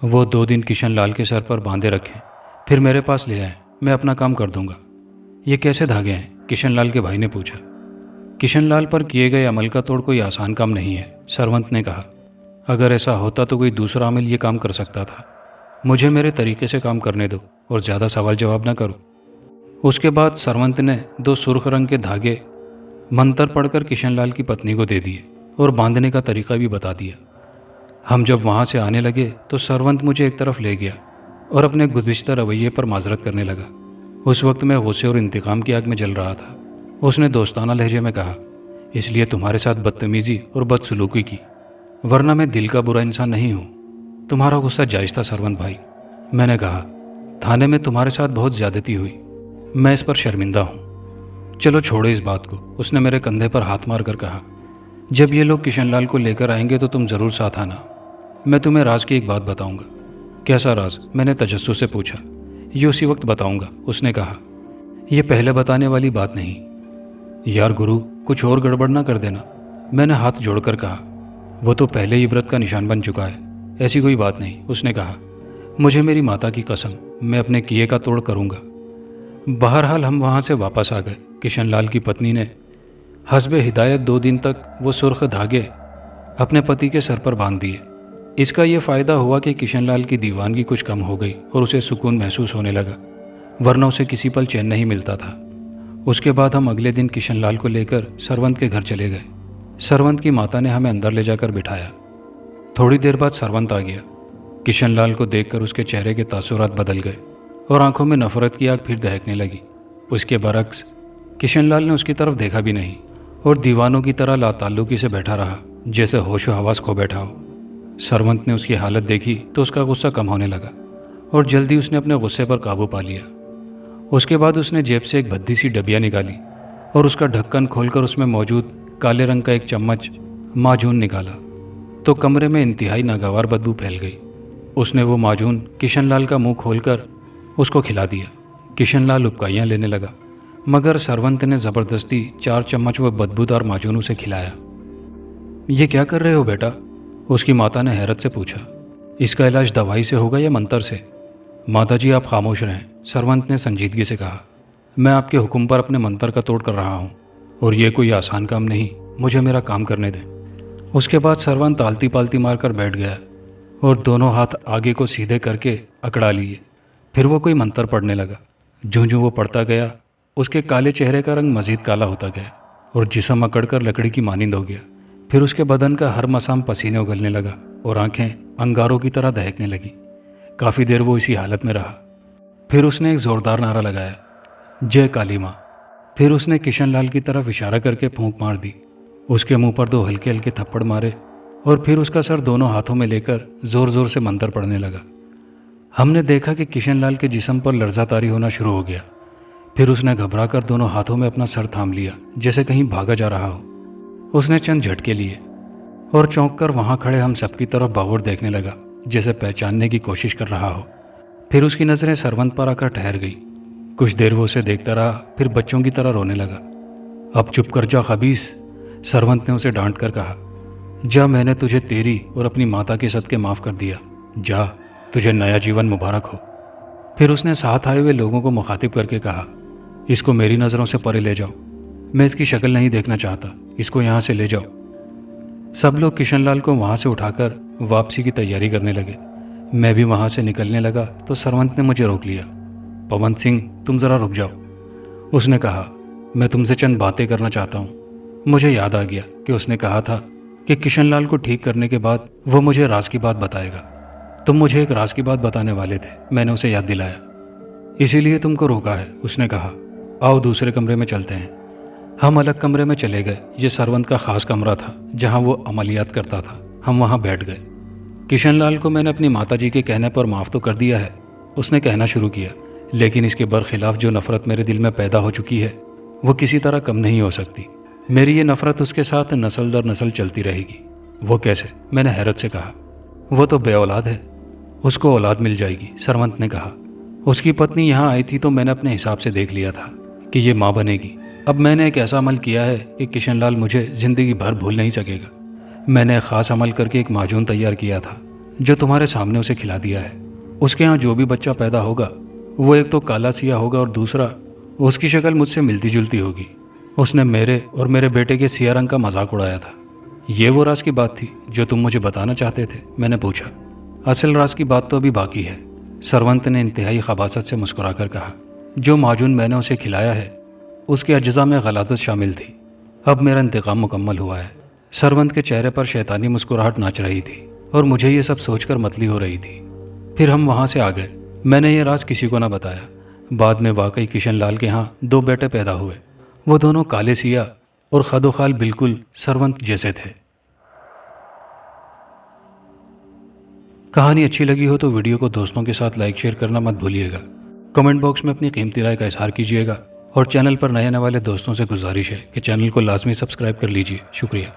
वो 2 दिन किशनलाल के सर पर बांधे रखें, फिर मेरे पास ले आए, मैं अपना काम कर दूंगा। ये कैसे धागे हैं? किशनलाल के भाई ने पूछा। किशनलाल पर किए गए अमल का तोड़ कोई आसान काम नहीं है, सरवंत ने कहा। अगर ऐसा होता तो कोई दूसरा अमल ये काम कर सकता था। मुझे मेरे तरीके से काम करने दो और ज़्यादा सवाल जवाब न करो। उसके बाद सरवंत ने 2 सुर्ख रंग के धागे मंतर पढ़कर किशनलाल की पत्नी को दे दिए और बांधने का तरीका भी बता दिया। हम जब वहाँ से आने लगे तो सरवंत मुझे एक तरफ ले गया और अपने गुज़िश्ता रवैये पर माजरत करने लगा। उस वक्त मैं गुस्से और इंतकाम की आग में जल रहा था। उसने दोस्ताना लहजे में कहा, इसलिए तुम्हारे साथ बदतमीज़ी और बदसलूकी की, वरना मैं दिल का बुरा इंसान नहीं हूँ। तुम्हारा गुस्सा जायज़ था सरवंत भाई। मैंने कहा, थाने में तुम्हारे साथ बहुत ज़्यादती हुई, मैं इस पर शर्मिंदा हूँ। चलो छोड़ो इस बात को, उसने मेरे कंधे पर हाथ मार कर कहा। जब ये लोग किशनलाल को लेकर आएंगे तो तुम ज़रूर साथ आना। मैं तुम्हें राज की एक बात बताऊंगा। कैसा राज? मैंने तजस्सुस से पूछा। ये उसी वक्त बताऊंगा, उसने कहा। यह पहले बताने वाली बात नहीं। यार गुरु, कुछ और गड़बड़ ना कर देना, मैंने हाथ जोड़कर कहा। वो तो पहले ही व्रत का निशान बन चुका है, ऐसी कोई बात नहीं, उसने कहा। मुझे मेरी माता की कसम, मैं अपने किए का तोड़ करूंगा। बहरहाल हम वहाँ से वापस आ गए। किशनलाल की पत्नी ने हस्बे हिदायत 2 दिन तक वो सुर्ख धागे अपने पति के सर पर बांध दिए। इसका ये फ़ायदा हुआ कि किशनलाल की दीवानगी कुछ कम हो गई और उसे सुकून महसूस होने लगा, वरना उसे किसी पल चैन नहीं मिलता था। उसके बाद हम अगले दिन किशनलाल को लेकर सरवंत के घर चले गए। सरवंत की माता ने हमें अंदर ले जाकर बिठाया। थोड़ी देर बाद सरवंत आ गया। किशनलाल को देखकर उसके चेहरे के तासुरात बदल गए और आंखों में नफरत की आग फिर दहकने लगी। उसके बरक्स किशनलाल ने उसकी तरफ देखा भी नहीं और दीवानों की तरह लाताल्लुकी से बैठा रहा, जैसे होशो हवास खो बैठा हो। सरवंत ने उसकी हालत देखी तो उसका गुस्सा कम होने लगा और जल्दी उसने अपने गुस्से पर काबू पा लिया। उसके बाद उसने जेब से एक भद्दी सी डबिया निकाली और उसका ढक्कन खोलकर उसमें मौजूद काले रंग का एक चम्मच माजून निकाला तो कमरे में इंतहाई नागवार बदबू फैल गई। उसने वो माजून किशनलाल का मुंह खोलकर उसको खिला दिया। किशनलाल उपकाइयाँ लेने लगा, मगर सरवंत ने ज़बरदस्ती 4 चम्मच वो बदबूदार माजून उसे खिलाया। ये क्या कर रहे हो बेटा? उसकी माता ने हैरत से पूछा। इसका इलाज दवाई से होगा या मंतर से? माताजी आप खामोश रहें, सरवंत ने संजीदगी से कहा। मैं आपके हुक्म पर अपने मंतर का तोड़ कर रहा हूँ और ये कोई आसान काम नहीं, मुझे मेरा काम करने दें। उसके बाद सरवंत आलती पालती मारकर बैठ गया और दोनों हाथ आगे को सीधे करके अकड़ा लिए। फिर वो कोई मंतर पढ़ने लगा। जूं जूं वो पढ़ता गया, उसके काले चेहरे का रंग मजीद काला होता गया और जिस्म अकड़कर लकड़ी की मानिंद हो गया। फिर उसके बदन का हर मसाम पसीने उगलने लगा और आंखें अंगारों की तरह दहकने लगी। काफ़ी देर वो इसी हालत में रहा। फिर उसने एक ज़ोरदार नारा लगाया, जय काली माँ। फिर उसने किशनलाल की तरफ इशारा करके फूंक मार दी। उसके मुंह पर 2 हल्के हल्के थप्पड़ मारे और फिर उसका सर दोनों हाथों में लेकर ज़ोर ज़ोर से मंतर पढ़ने लगा। हमने देखा कि किशनलाल के जिस्म पर लर्ज़ा तारी होना शुरू हो गया। फिर उसने घबराकर दोनों हाथों में अपना सर थाम लिया, जैसे कहीं भागा जा रहा हो। उसने चंद झटके लिए और चौंक कर वहाँ खड़े हम सबकी तरफ बागौर देखने लगा, जैसे पहचानने की कोशिश कर रहा हो। फिर उसकी नज़रें सरवंत पर आकर ठहर गई। कुछ देर वो उसे देखता रहा, फिर बच्चों की तरह रोने लगा। अब चुप कर जा खबीस, सरवंत ने उसे डांट कर कहा। जा, मैंने तुझे तेरी और अपनी माता के सदके माफ़ कर दिया। जा, तुझे नया जीवन मुबारक हो। फिर उसने साथ आए हुए लोगों को मुखातिब करके कहा, इसको मेरी नज़रों से परे ले जाओ, मैं इसकी शक्ल नहीं देखना चाहता, इसको यहाँ से ले जाओ। सब लोग किशनलाल को वहाँ से उठाकर वापसी की तैयारी करने लगे। मैं भी वहाँ से निकलने लगा तो सरवंत ने मुझे रोक लिया। पवन सिंह, तुम ज़रा रुक जाओ, उसने कहा। मैं तुमसे चंद बातें करना चाहता हूँ। मुझे याद आ गया कि उसने कहा था कि किशनलाल को ठीक करने के बाद वो मुझे राज की बात बताएगा। तुम मुझे एक राज की बात बताने वाले थे, मैंने उसे याद दिलाया, इसीलिए तुमको रोका है, उसने कहा। आओ दूसरे कमरे में चलते हैं। हम अलग कमरे में चले गए। ये सरवंत का खास कमरा था जहाँ वो अमलियात करता था। हम वहाँ बैठ गए। किशनलाल को मैंने अपनी माताजी के कहने पर माफ़ तो कर दिया है, उसने कहना शुरू किया, लेकिन इसके बरखिलाफ़ जो नफ़रत मेरे दिल में पैदा हो चुकी है वो किसी तरह कम नहीं हो सकती। मेरी ये नफ़रत उसके साथ नस्ल दर नस्ल चलती रहेगी। वो कैसे? मैंने हैरत से कहा। वो तो बेऔलाद है, उसको औलाद मिल जाएगी, सरवंत ने कहा। उसकी पत्नी यहाँ आई थी तो मैंने अपने हिसाब से देख लिया था कि ये माँ बनेगी। अब मैंने एक ऐसा अमल किया है कि किशनलाल मुझे ज़िंदगी भर भूल नहीं सकेगा। मैंने एक ख़ास अमल करके एक माजून तैयार किया था जो तुम्हारे सामने उसे खिला दिया है। उसके यहाँ जो भी बच्चा पैदा होगा वो एक तो काला सिया होगा और दूसरा उसकी शक्ल मुझसे मिलती जुलती होगी। उसने मेरे और मेरे बेटे के सिया रंग का मजाक उड़ाया था। ये वो राज की बात थी जो तुम मुझे बताना चाहते थे? मैंने पूछा। असल राज की बात तो अभी बाकी है, सरवंत ने इंतहाई खबासत से मुस्कुराकर कहा। जो माजून मैंने उसे खिलाया है उसके अज्जा में गलाजत शामिल थी। अब मेरा इंतकाम मुकम्मल हुआ है। सरवंत के चेहरे पर शैतानी मुस्कुराहट नाच रही थी और मुझे ये सब सोचकर मतली हो रही थी। फिर हम वहाँ से आ गए। मैंने ये राज किसी को ना बताया। बाद में वाकई किशनलाल के यहाँ 2 बेटे पैदा हुए। वो दोनों काले सिया और खदोखाल बिल्कुल सरवंत जैसे थे। कहानी अच्छी लगी हो तो वीडियो को दोस्तों के साथ लाइक शेयर करना मत भूलिएगा। कमेंट बॉक्स में अपनी कीमती राय का इजहार कीजिएगा और चैनल पर नए आने वाले दोस्तों से गुजारिश है कि चैनल को लाजमी सब्सक्राइब कर लीजिए। शुक्रिया।